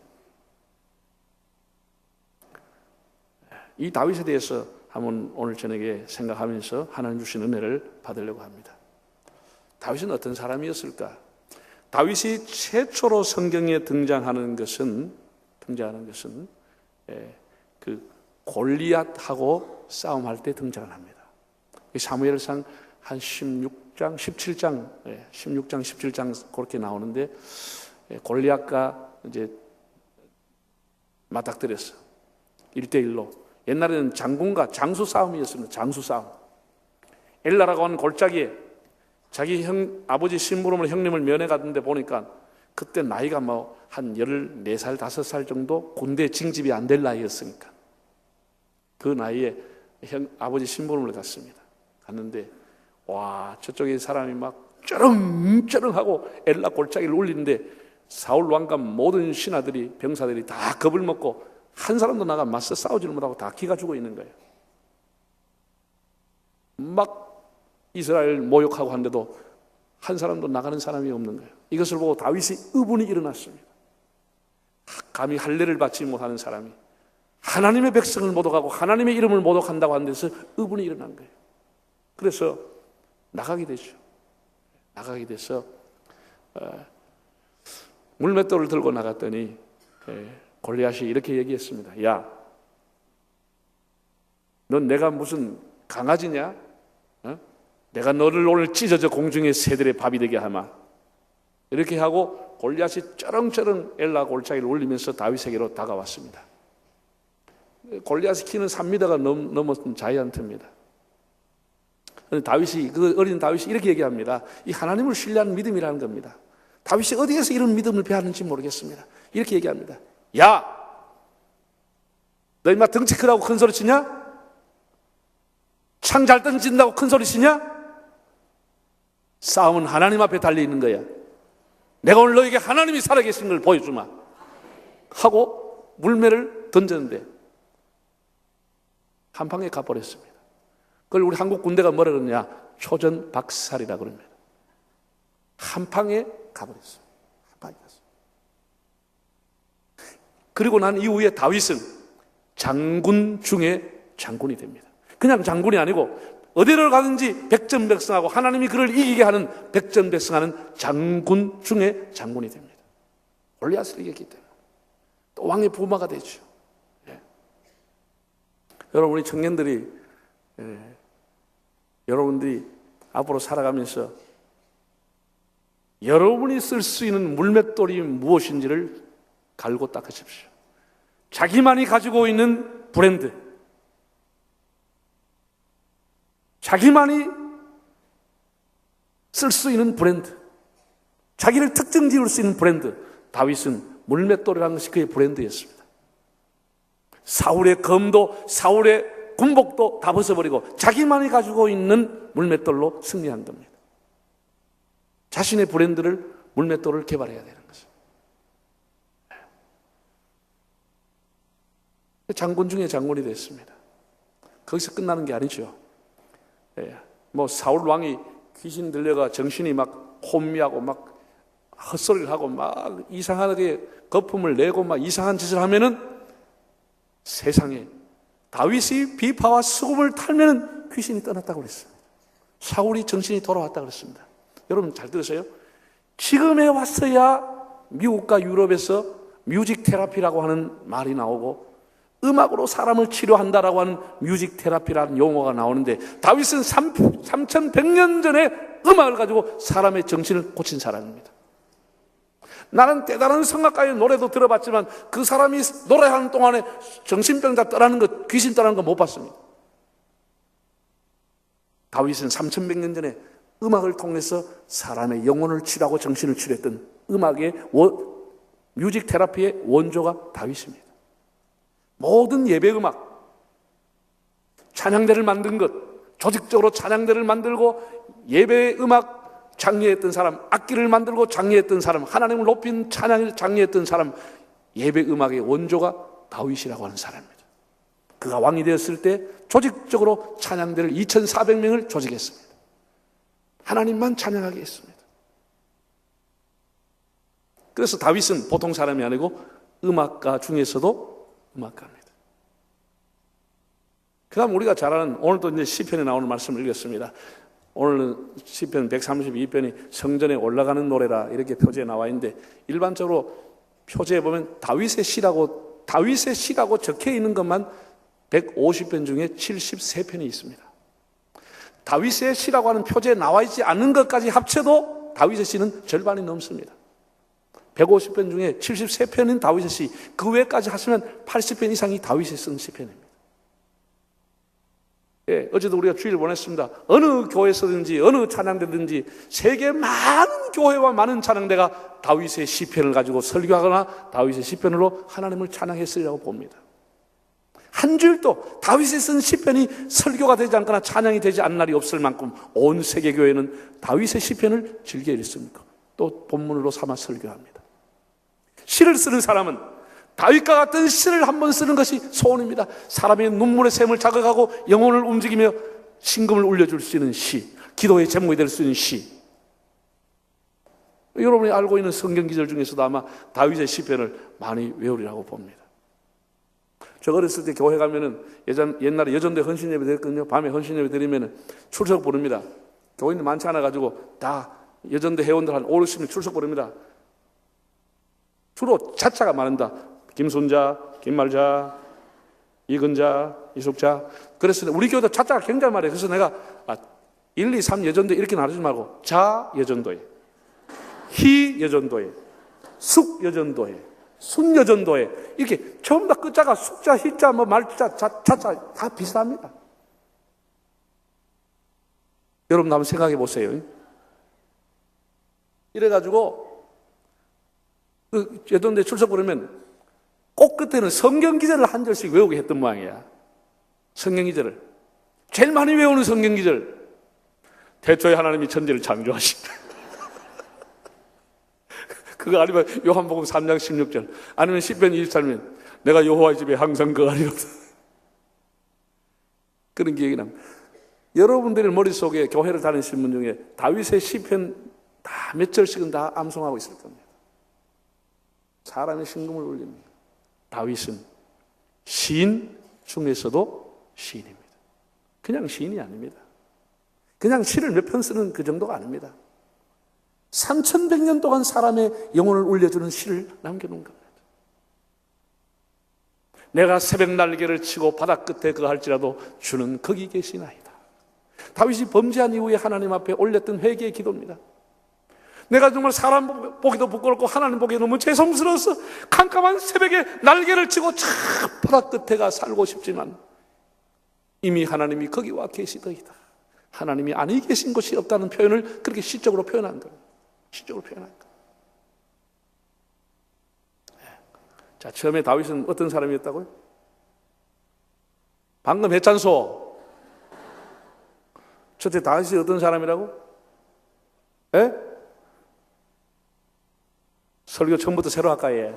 이 다윗에 대해서 한번 오늘 저녁에 생각하면서 하나님 주신 은혜를 받으려고 합니다. 다윗은 어떤 사람이었을까? 다윗이 최초로 성경에 등장하는 것은 그 골리앗하고 싸움할 때 등장을 합니다. 사무엘상 한 16장, 17장 그렇게 나오는데 골리앗과 이제 맞닥뜨렸어. 1대1로. 옛날에는 장군과 장수 싸움이었습니다. 장수 싸움. 엘라라고 하는 골짜기에 자기 아버지 심부름을 형님을 면회 갔는데 보니까 그때 나이가 뭐 한 14살, 5살 정도 군대 징집이 안 될 나이였으니까 그 나이에 아버지 심부름을 갔습니다. 갔는데 와, 저쪽에 사람이 막 쩌렁쩌렁하고 엘라 골짜기를 울리는데 사울 왕과 모든 신하들이, 병사들이 다 겁을 먹고 한 사람도 나가 맞서 싸우지를 못하고 다 기가 죽어 있는 거예요. 막 이스라엘 모욕하고 한데도 한 사람도 나가는 사람이 없는 거예요. 이것을 보고 다윗이 의분이 일어났습니다. 감히 할례를 받지 못하는 사람이 하나님의 백성을 모독하고 하나님의 이름을 모독한다고 하는 데서 의분이 일어난 거예요. 그래서 나가게 되죠. 나가게 돼서 물맷돌을 들고 나갔더니 골리앗이 이렇게 얘기했습니다. 야, 넌 내가 무슨 강아지냐? 내가 너를 오늘 찢어져 공중의 새들의 밥이 되게 하마. 이렇게 하고 골리앗이 쩌렁쩌렁 엘라 골짜기를 울리면서 다윗에게로 다가왔습니다. 골리앗의 키는 3m가 넘었던 자이언트입니다. 다윗이, 그 어린 다윗이 이렇게 얘기합니다. 이 하나님을 신뢰하는 믿음이라는 겁니다. 다윗이 어디에서 이런 믿음을 배웠는지 모르겠습니다. 이렇게 얘기합니다. 야, 너 임마 덩치 크다고 큰 소리 치냐? 창 잘 던진다고 큰 소리 치냐? 싸움은 하나님 앞에 달려있는 거야. 내가 오늘 너에게 하나님이 살아계신 걸 보여주마 하고 물매를 던졌는데 한 방에 가버렸습니다. 그걸 우리 한국 군대가 뭐라 그러냐? 초전박살이라 그럽니다. 한 방에 가버렸어요. 한 방에 갔어요. 그리고 난 이후에 다윗은 장군 중에 장군이 됩니다. 그냥 장군이 아니고 어디를 가든지 백전백승하고 하나님이 그를 이기게 하는 백전백승하는 장군 중에 장군이 됩니다. 골리앗을 이겼기 때문에 또 왕의 부마가 되죠. 예. 여러분, 우리 청년들이 여러분들이 앞으로 살아가면서 여러분이 쓸 수 있는 물맷돌이 무엇인지를 갈고 닦으십시오. 자기만이 가지고 있는 브랜드, 자기만이 쓸 수 있는 브랜드, 자기를 특정 지을 수 있는 브랜드. 다윗은 물맷돌이라는 것이 그의 브랜드였습니다. 사울의 검도, 사울의 군복도 다 벗어버리고 자기만이 가지고 있는 물맷돌로 승리한 겁니다. 자신의 브랜드를, 물맷돌을 개발해야 되는 거죠. 장군 중에 장군이 됐습니다. 거기서 끝나는 게 아니죠. 뭐 사울 왕이 귀신 들려가 정신이 막 혼미하고 막 헛소리를 하고 막 이상하게 거품을 내고 막 이상한 짓을 하면은 세상에 다윗이 비파와 수금을 탈면은 귀신이 떠났다고 그랬습니다. 사울이 정신이 돌아왔다고 그랬습니다. 여러분 잘 들으세요. 지금에 와서야 미국과 유럽에서 뮤직 테라피라고 하는 말이 나오고 음악으로 사람을 치료한다라고 하는 뮤직 테라피라는 용어가 나오는데 다윗은 3100년 전에 음악을 가지고 사람의 정신을 고친 사람입니다. 나는 대단한 성악가의 노래도 들어봤지만 그 사람이 노래하는 동안에 정신병자 떠나는 것, 귀신 떠나는 거 못 봤습니다. 다윗은 3100년 전에 음악을 통해서 사람의 영혼을 치료하고 정신을 치료했던 음악의 뮤직 테라피의 원조가 다윗입니다. 모든 예배 음악, 찬양대를 만든 것, 조직적으로 찬양대를 만들고 예배 음악 장려했던 사람, 악기를 만들고 장려했던 사람, 하나님을 높인 찬양을 장려했던 사람, 예배 음악의 원조가 다윗이라고 하는 사람입니다. 그가 왕이 되었을 때 조직적으로 찬양대를 2400명을 조직했습니다. 하나님만 찬양하게 했습니다. 그래서 다윗은 보통 사람이 아니고 음악가 중에서도 음악가입니다. 그 다음 우리가 잘 아는, 오늘도 이제 시편에 나오는 말씀을 읽었습니다. 오늘은 시편 132편이 성전에 올라가는 노래라 이렇게 표지에 나와 있는데, 일반적으로 표지에 보면 다윗의 시라고 적혀 있는 것만 150편 중에 73편이 있습니다. 다윗의 시라고 하는 표지에 나와 있지 않는 것까지 합쳐도 다윗의 시는 절반이 넘습니다. 150편 중에 73편은 다윗의 시, 그 외까지 하시면 80편 이상이 다윗이 쓴 시편입니다. 예, 어제도 우리가 주일을 보냈습니다. 어느 교회에서든지 어느 찬양대든지 세계 많은 교회와 많은 찬양대가 다윗의 시편을 가지고 설교하거나 다윗의 시편으로 하나님을 찬양했으리라고 봅니다. 한 주일도 다윗이 쓴 시편이 설교가 되지 않거나 찬양이 되지 않는 날이 없을 만큼 온 세계 교회는 다윗의 시편을 즐겨 읽습니다. 또 본문으로 삼아 설교합니다. 시를 쓰는 사람은 다윗과 같은 시를 한번 쓰는 것이 소원입니다. 사람의 눈물의 샘을 자극하고 영혼을 움직이며 심금을 울려줄 수 있는 시, 기도의 제목이 될 수 있는 시. 여러분이 알고 있는 성경 기절 중에서도 아마 다윗의 시편을 많이 외우리라고 봅니다. 저 어렸을 때 교회 가면은 옛날에 여전대 헌신 예배 드렸거든요. 밤에 헌신 예배 드리면은 출석 부릅니다. 교인들 많지 않아 가지고 다 여전대 회원들 한 5, 60명 출석 부릅니다. 주로 자자가 많은다. 김순자, 김말자, 이근자, 이숙자. 그래서 우리 교회도 자자가 굉장히 많아요. 그래서 내가 1, 2, 3 여전도 이렇게 나누지 말고 자 여전도에, 희 여전도에, 숙 여전도에, 순 여전도에 이렇게 전부 다 끝자가 숙자, 희자, 뭐 말자, 자자 다 비슷합니다. 여러분 한번 생각해 보세요. 이래가지고 그 여전도에 출석 부르면 꼭 끝에는 성경 기절을 한 절씩 외우게 했던 모양이야. 성경 기절을 제일 많이 외우는 성경 기절. 태초에 하나님이 천지를 창조하신다. 그거 아니면 요한복음 3장 16절 아니면 시편 23면 내가 여호와의 집에 항상 거하리로다. 그런 기억이 납니다. 여러분들의 머릿속에 교회를 다니시는 분 중에 다윗의 시편 다 몇 절씩은 다 암송하고 있을 겁니다. 사람의 심금을 울립니다. 다윗은 시인 중에서도 시인입니다. 그냥 시인이 아닙니다. 그냥 시를 몇 편 쓰는 그 정도가 아닙니다. 3100년 동안 사람의 영혼을 울려주는 시를 남겨놓은 겁니다. 내가 새벽 날개를 치고 바다 끝에 거할지라도 주는 거기 계시나이다. 다윗이 범죄한 이후에 하나님 앞에 올렸던 회개의 기도입니다. 내가 정말 사람 보기도 부끄럽고 하나님 보기에 너무 죄송스러워서 캄캄한 새벽에 날개를 치고 저 바다 끝에 가 살고 싶지만 이미 하나님이 거기와 계시더이다. 하나님이 아니 계신 곳이 없다는 표현을 그렇게 시적으로 표현한 겁니다. 시적으로 표현한 겁니다. 자, 처음에 다윗은 어떤 사람이었다고요? 방금 했잖소. 첫째 다윗이 어떤 사람이라고? 예? 설교 처음부터 새로 할까, 예.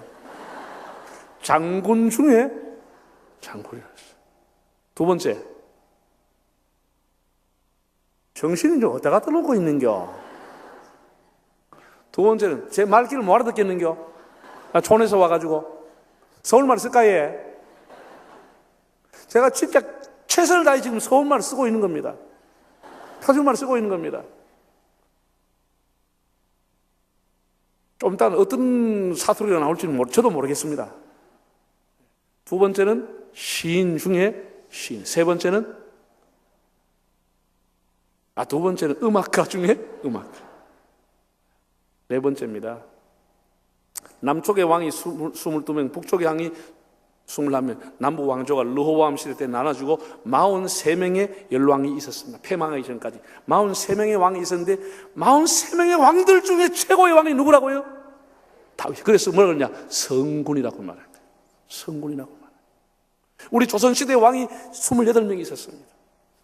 장군 중에 장군이었어요. 두 번째, 정신이 좀 어디다 갖다 놓고 있는겨? 두 번째는 제 말귀를 뭐 알아듣겠는겨? 나 촌에서 와가지고 서울말 쓸까, 예. 제가 진짜 최선을 다해 지금 서울말 쓰고 있는 겁니다. 타주말 쓰고 있는 겁니다. 좀 이따 어떤 사투리가 나올지는 저도 모르겠습니다. 두 번째는 시인 중에 시인. 세 번째는 두 번째는 음악가 중에 음악가. 네 번째입니다. 남쪽의 왕이 22명, 북쪽의 왕이 21명, 남부 왕조가 르호보암 시대 때 나눠주고 43명의 열왕이 있었습니다. 패망하기 전까지 43명의 왕이 있었는데 43명의 왕들 중에 최고의 왕이 누구라고요? 다윗. 그래서 뭐라 그러냐? 성군이라고 말합니다. 성군이라고 말합니다. 우리 조선시대 왕이 28명이 있었습니다.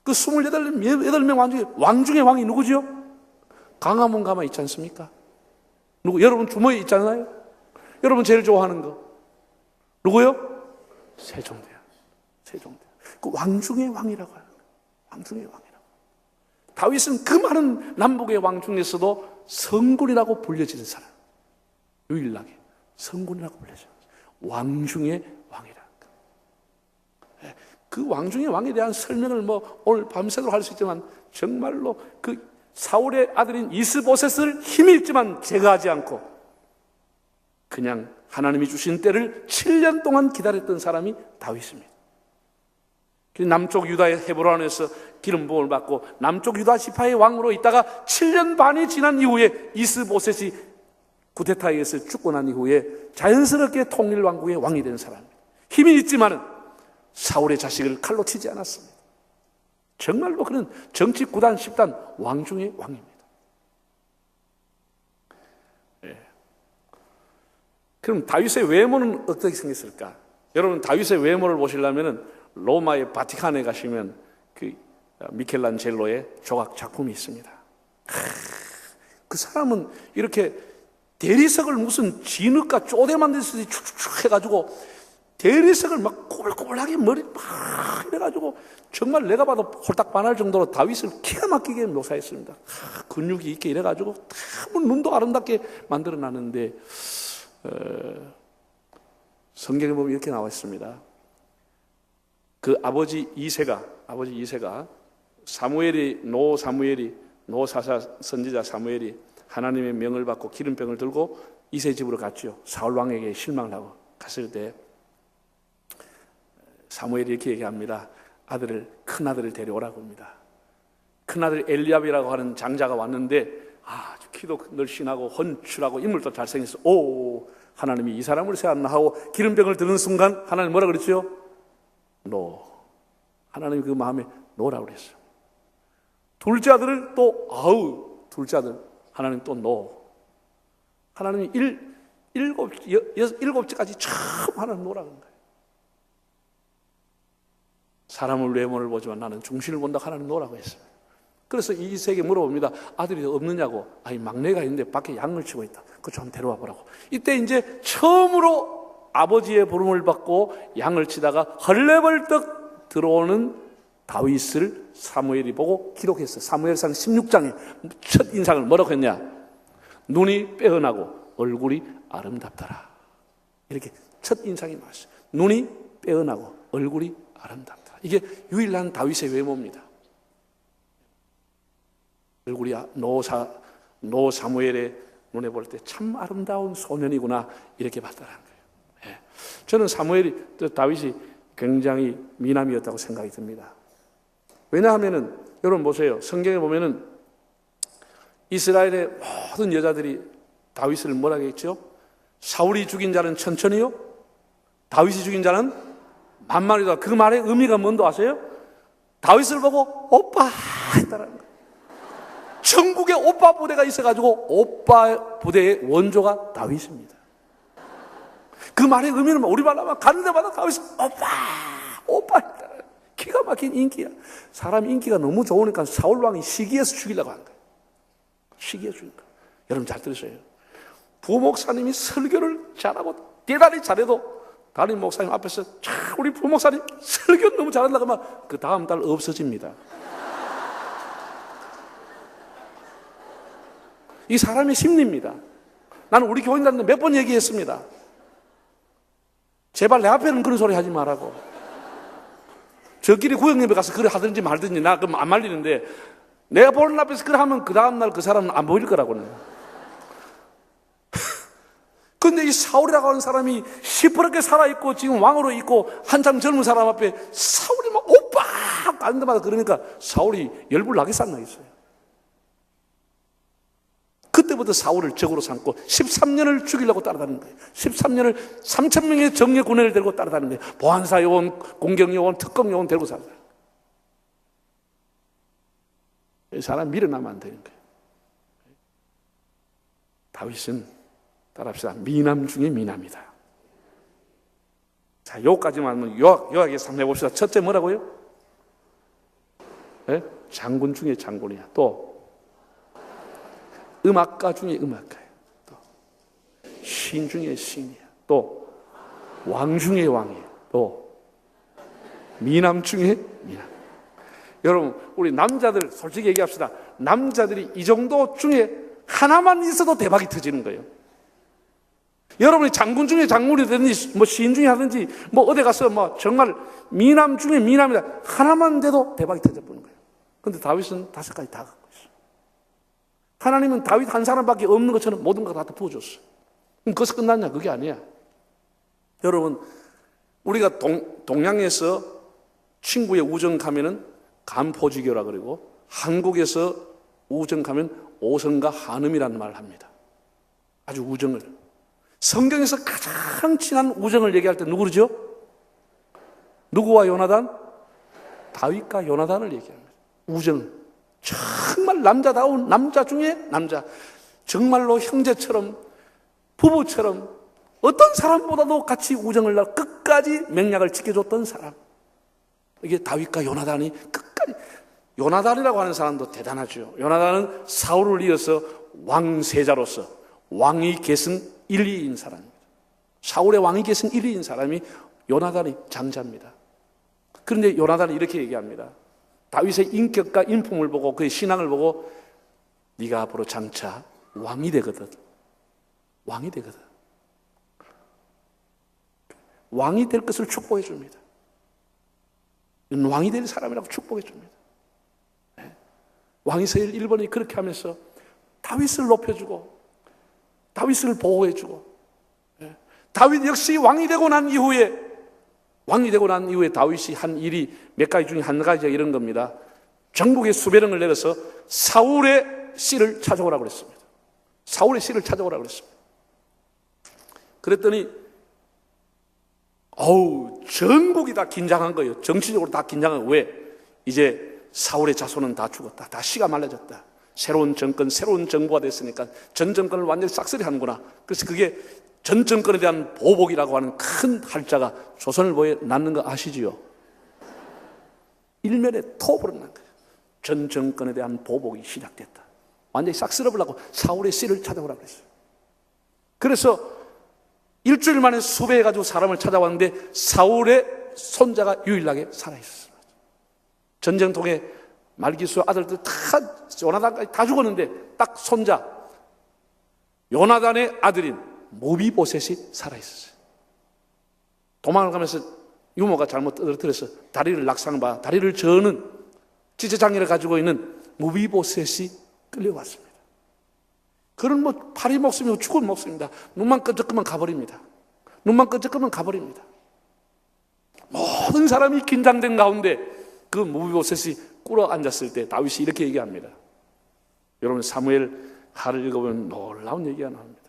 그 28명 왕 중에 왕이 누구죠? 광화문 가만 있지 않습니까? 누구? 여러분 주머니에 있잖아요. 여러분 제일 좋아하는 거 누구요? 세종대왕. 세종대왕. 그 왕 중의 왕이라고 하는 거예요. 왕 중의 왕이라고. 다윗은 그 많은 남북의 왕 중에서도 성군이라고 불려지는 사람. 유일하게 성군이라고 불려져요. 왕 중의 왕이라. 그 왕 중의 왕에 대한 설명을 오늘 밤새도록 할 수 있지만 정말로 그 사울의 아들인 이스보셋을 힘이 있지만 제거하지 않고 그냥 하나님이 주신 때를 7년 동안 기다렸던 사람이 다윗입니다. 남쪽 유다의 헤브론에서 기름 부음을 받고 남쪽 유다 지파의 왕으로 있다가 7년 반이 지난 이후에 이스보셋이 구데타에 의해서 죽고 난 이후에 자연스럽게 통일 왕국의 왕이 된 사람입니다. 힘이 있지만은 사울의 자식을 칼로 치지 않았습니다. 정말로 그는 정치 9단 10단 왕 중의 왕입니다. 예. 그럼 다윗의 외모는 어떻게 생겼을까? 여러분 다윗의 외모를 보시려면 로마의 바티칸에 가시면 그 미켈란젤로의 조각 작품이 있습니다. 그 사람은 이렇게 대리석을 무슨 진흙과 쪼대 만들듯이 축축축 해가지고 대리석을 막 꼬불꼬불하게 머리 막 해가지고 정말 내가 봐도 홀딱 반할 정도로 다윗을 기가 막히게 묘사했습니다. 근육이 있게 이래가지고 참 눈도 아름답게 만들어놨는데 성경에 보면 이렇게 나와 있습니다. 그 아버지 이새가 노사사 선지자 사무엘이 하나님의 명을 받고 기름병을 들고 이새 집으로 갔죠. 사울 왕에게 실망을 하고 갔을 때 사무엘이 이렇게 얘기합니다. 큰 아들을 데려오라고 합니다. 큰 아들 엘리압이라고 하는 장자가 왔는데 아주 키도 늘씬하고 헌출하고 인물도 잘생겼어. 오, 하나님이 이 사람을 세웠나 하고 기름병을 드는 순간 하나님 뭐라 그랬죠? 노. 하나님이 그 마음에 노라고 그랬어요. 둘째 아들을 또 둘째 아들 하나님 또 노. 하나님이 일곱째까지 처음 하나님 노라는 거예요. 사람을 외모를 보지만 나는 중심을 본다고 하나님 노라고 했어요. 그래서 이세에게 물어봅니다. 아들이 없느냐고. 아니 막내가 있는데 밖에 양을 치고 있다. 그거 좀 데려와 보라고. 이때 이제 처음으로 아버지의 부름을 받고 양을 치다가 헐레벌떡 들어오는 다윗을 사무엘이 보고 기록했어요. 사무엘상 16장에 첫 인상을 뭐라고 했냐? 눈이 빼어나고 얼굴이 아름답더라. 이렇게 첫 인상이 나왔어요. 눈이 빼어나고 얼굴이 아름답더라. 이게 유일한 다윗의 외모입니다. 얼굴이 노 사무엘의 눈에 볼 때 참 아름다운 소년이구나 이렇게 봤다는 거예요. 예. 저는 다윗이 굉장히 미남이었다고 생각이 듭니다. 왜냐하면은 여러분 보세요. 성경에 보면은 이스라엘의 모든 여자들이 다윗을 뭐라고 했죠? 사울이 죽인 자는 천천히요, 다윗이 죽인 자는 만만히다. 그 말의 의미가 뭔지 아세요? 다윗을 보고 오빠 했다는 거예요. 전국에 오빠 부대가 있어가지고 오빠 부대의 원조가 다윗입니다. 그 말의 의미는 우리말로 하면 가는 데마다 다윗이 오빠 했다는 거예요. 기가 막힌 인기야. 사람 인기가 너무 좋으니까 사울 왕이 시기해서 죽이려고 한 거예요. 시기해서 죽이니까. 여러분 잘 들으세요. 부목사님이 설교를 잘하고 대단히 잘해도 다른 목사님 앞에서 우리 부목사님 설교 너무 잘한다고 하면 그 다음 달 없어집니다. 이 사람의 심리입니다. 나는 우리 교인들한테 몇 번 얘기했습니다. 제발 내 앞에는 그런 소리 하지 말라고. 저끼리 구역님에 가서 그래 하든지 말든지 나 그럼 안 말리는데 내가 보는 앞에서 그래 하면 그 다음날 그 사람은 안 보일 거라고는. 근데 이 사울이라고 하는 사람이 시퍼렇게 살아있고 지금 왕으로 있고 한참 젊은 사람 앞에 사울이 막 오빠 가는 데마다 그러니까 사울이 열불 나게 쌌나겠어요. 그때부터 사울을 적으로 삼고 13년을 죽이려고 따라다니는 거예요. 13년을 3,000명의 정예 군인을 데리고 따라다니는 거예요. 보안사 요원, 공경 요원, 특검 요원 데리고 살아요. 이 사람 밀어나면 안 되는 거예요. 다윗은 따라합시다. 미남 중에 미남이다. 자, 요까지만 하면 요약해서 한번 해봅시다. 첫째 뭐라고요? 네? 장군 중에 장군이야. 또 음악가 중에 음악가예요. 또 신 중에 신이야. 또 왕 중에 왕이에요. 또 미남 중에 미남. 여러분 우리 남자들 솔직히 얘기합시다. 남자들이 이 정도 중에 하나만 있어도 대박이 터지는 거예요. 여러분이 장군 중에 장군이 되든지 뭐 시인 중에 하든지 뭐 어디 가서 뭐 정말 미남 중에 미남이다 하나만 돼도 대박이 터져버리는 거예요. 그런데 다윗은 5가지 다 갖고 있어요. 하나님은 다윗 한 사람밖에 없는 것처럼 모든 거 다 부어줬어요. 그럼 거기서 끝났냐? 그게 아니야. 여러분 우리가 동양에서 친구의 우정 가면은 간포지교라 그러고 한국에서 우정 가면 오성과 한음이라는 말을 합니다. 아주 우정을. 성경에서 가장 친한 우정을 얘기할 때 누구 그러죠? 누구와 요나단? 다윗과 요나단을 얘기합니다. 우정, 정말 남자다운 남자 중에 남자, 정말로 형제처럼 부부처럼 어떤 사람보다도 같이 우정을 나누고 끝까지 맹약을 지켜줬던 사람. 이게 다윗과 요나단이 끝까지. 요나단이라고 하는 사람도 대단하죠. 요나단은 사울을 이어서 왕세자로서 왕위 계승 1, 2인 사람입니다. 사울의 왕위 계승 1, 2인 사람이 요나단이 장자입니다. 그런데 요나단이 이렇게 얘기합니다. 다윗의 인격과 인품을 보고 그의 신앙을 보고 네가 앞으로 장차 왕이 되거든. 왕이 되거든. 왕이 될 것을 축복해 줍니다. 왕이 될 사람이라고 축복해 줍니다. 왕이스라엘 1번이 그렇게 하면서 다윗을 높여주고 다윗을 보호해주고, 다윗 역시 왕이 되고 난 이후에 다윗이 한 일이 몇 가지 중에 한 가지가 이런 겁니다. 전국에 수배령을 내려서 사울의 씨를 찾아오라고 그랬습니다. 사울의 씨를 찾아오라고 그랬습니다. 그랬더니 전국이 다 긴장한 거예요. 정치적으로 다 긴장한 거예요. 왜? 이제 사울의 자손은 다 죽었다. 다 씨가 말라졌다. 새로운 정권, 새로운 정부가 됐으니까 전 정권을 완전히 싹쓸이 하는구나. 그래서 그게 전 정권에 대한 보복이라고 하는 큰 할자가 조선일보에 났는 거 아시지요? 일면에 톱으로 난 거예요. 전 정권에 대한 보복이 시작됐다. 완전히 싹 쓸어버리려고 사울의 씨를 찾아오라고 그랬어요. 그래서 일주일 만에 수배해가지고 사람을 찾아왔는데 사울의 손자가 유일하게 살아있었습니다. 전쟁통에 말기수 아들들 다 요나단까지 다 죽었는데 딱 손자 요나단의 아들인 무비보셋이 살아있었어요. 도망을 가면서 유모가 잘못 떨어뜨려서 다리를 낙상봐 다리를 저는 지체장애를 가지고 있는 무비보셋이 끌려왔습니다. 그는 뭐 팔이 목숨이고 죽은 목숨입니다. 눈만 끈적끄면 가버립니다. 눈만 끈적끄면 가버립니다. 모든 사람이 긴장된 가운데 그 무비보셋이 꿇어 앉았을 때 다윗이 이렇게 얘기합니다. 여러분 사무엘 하를 읽어보면 놀라운 얘기가 나옵니다.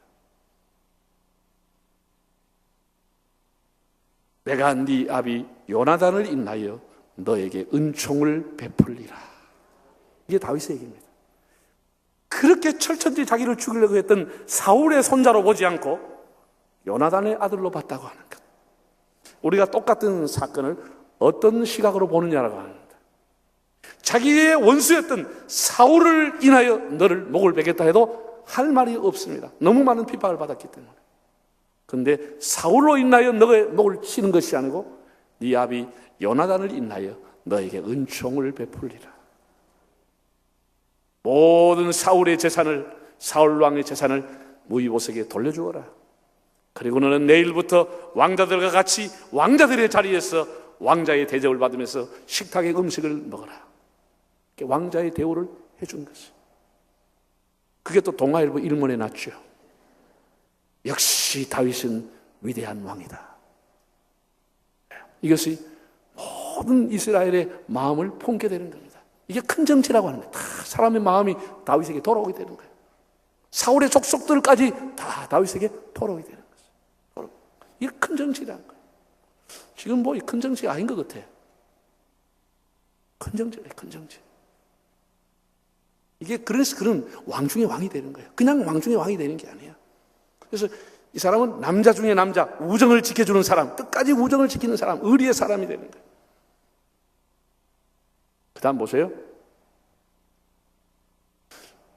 내가 네 아비 요나단을 인하여 너에게 은총을 베풀리라. 이게 다윗의 얘기입니다. 그렇게 철천지 자기를 죽이려고 했던 사울의 손자로 보지 않고 요나단의 아들로 봤다고 하는 것. 우리가 똑같은 사건을 어떤 시각으로 보느냐라고 합니다. 자기의 원수였던 사울을 인하여 너를 목을 베겠다 해도 할 말이 없습니다. 너무 많은 핍박을 받았기 때문에. 그런데 사울로 인하여 너의 목을 치는 것이 아니고 네 아비 요나단을 인하여 너에게 은총을 베풀리라. 모든 사울의 재산을, 사울 왕의 재산을 무비보셋에게 돌려주어라. 그리고 너는 내일부터 왕자들과 같이 왕자들의 자리에서 왕자의 대접을 받으면서 식탁의 음식을 먹어라. 왕자의 대우를 해준 것이. 그게 또 동아일보 1면에 났죠. 역시 다윗은 위대한 왕이다. 이것이 모든 이스라엘의 마음을 품게 되는 겁니다. 이게 큰 정치라고 하는 거예요. 다 사람의 마음이 다윗에게 돌아오게 되는 거예요. 사울의 족속들까지 다 다윗에게 돌아오게 되는 거죠. 이게 큰 정치라는 거예요. 지금 뭐 큰 정치가 아닌 것 같아. 큰 정치래, 큰 정치. 이게 그래서 그런 왕 중의 왕이 되는 거예요. 그냥 왕 중의 왕이 되는 게 아니야. 그래서 이 사람은 남자 중에 남자, 우정을 지켜주는 사람, 끝까지 우정을 지키는 사람, 의리의 사람이 되는 거예요. 그 다음 보세요.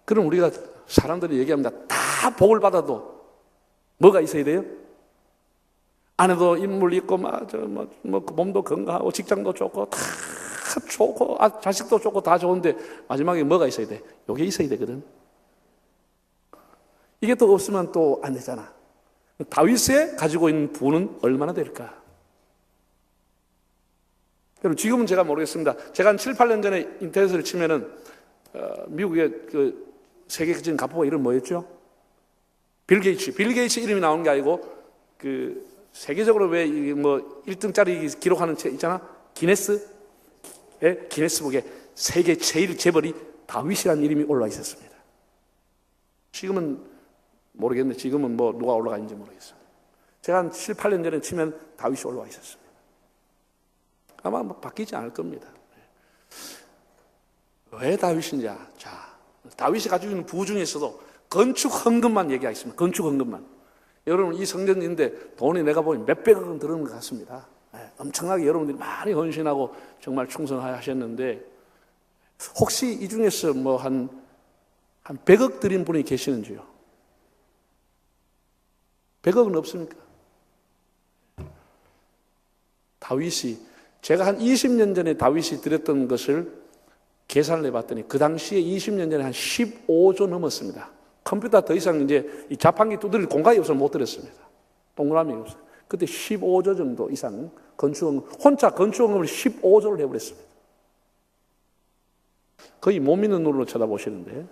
그럼 우리가 사람들이 얘기합니다. 다 복을 받아도 뭐가 있어야 돼요? 아내도 인물 있고, 몸도 건강하고, 직장도 좋고, 다 좋고, 자식도 좋고, 다 좋은데, 마지막에 뭐가 있어야 돼? 이게 있어야 되거든. 이게 또 없으면 또 안 되잖아. 다윗의 가지고 있는 부는 얼마나 될까? 여러분, 지금은 제가 모르겠습니다. 제가 한 7, 8년 전에 인터넷을 치면은, 미국의 그 세계적인 가포가 이름 뭐였죠? 빌 게이츠 이름이 나오는 게 아니고, 세계적으로 왜 뭐 1등짜리 기록하는 책 있잖아? 기네스북에 세계 제일 재벌이 다윗이라는 이름이 올라와 있었습니다. 지금은 모르겠는데 지금은 뭐 누가 올라가 있는지 모르겠어요. 제가 한 7, 8년 전에 치면 다윗이 올라와 있었습니다. 아마 뭐 바뀌지 않을 겁니다. 왜 다윗이냐? 자, 다윗이 가지고 있는 부부 중에서도 건축 헌금만 얘기하겠습니다. 건축 헌금만. 여러분, 이 성전인데 돈이 내가 보니 몇백억 원 들어오는 것 같습니다. 엄청나게 여러분들이 많이 헌신하고 정말 충성하셨는데, 혹시 이 중에서 뭐 한 100억 드린 분이 계시는지요? 100억은 없습니까? 다윗이, 제가 한 20년 전에 다윗이 드렸던 것을 계산을 해봤더니 그 당시에 20년 전에 한 15조 넘었습니다. 컴퓨터 더 이상 이제 이 자판기 두드릴 공간이 없어서 못 드렸습니다. 동그라미 없어요. 그때 15조 정도 이상 건축원금, 혼자 건축원금을 15조를 해버렸습니다. 거의 못 믿는 눈으로 쳐다보시는데,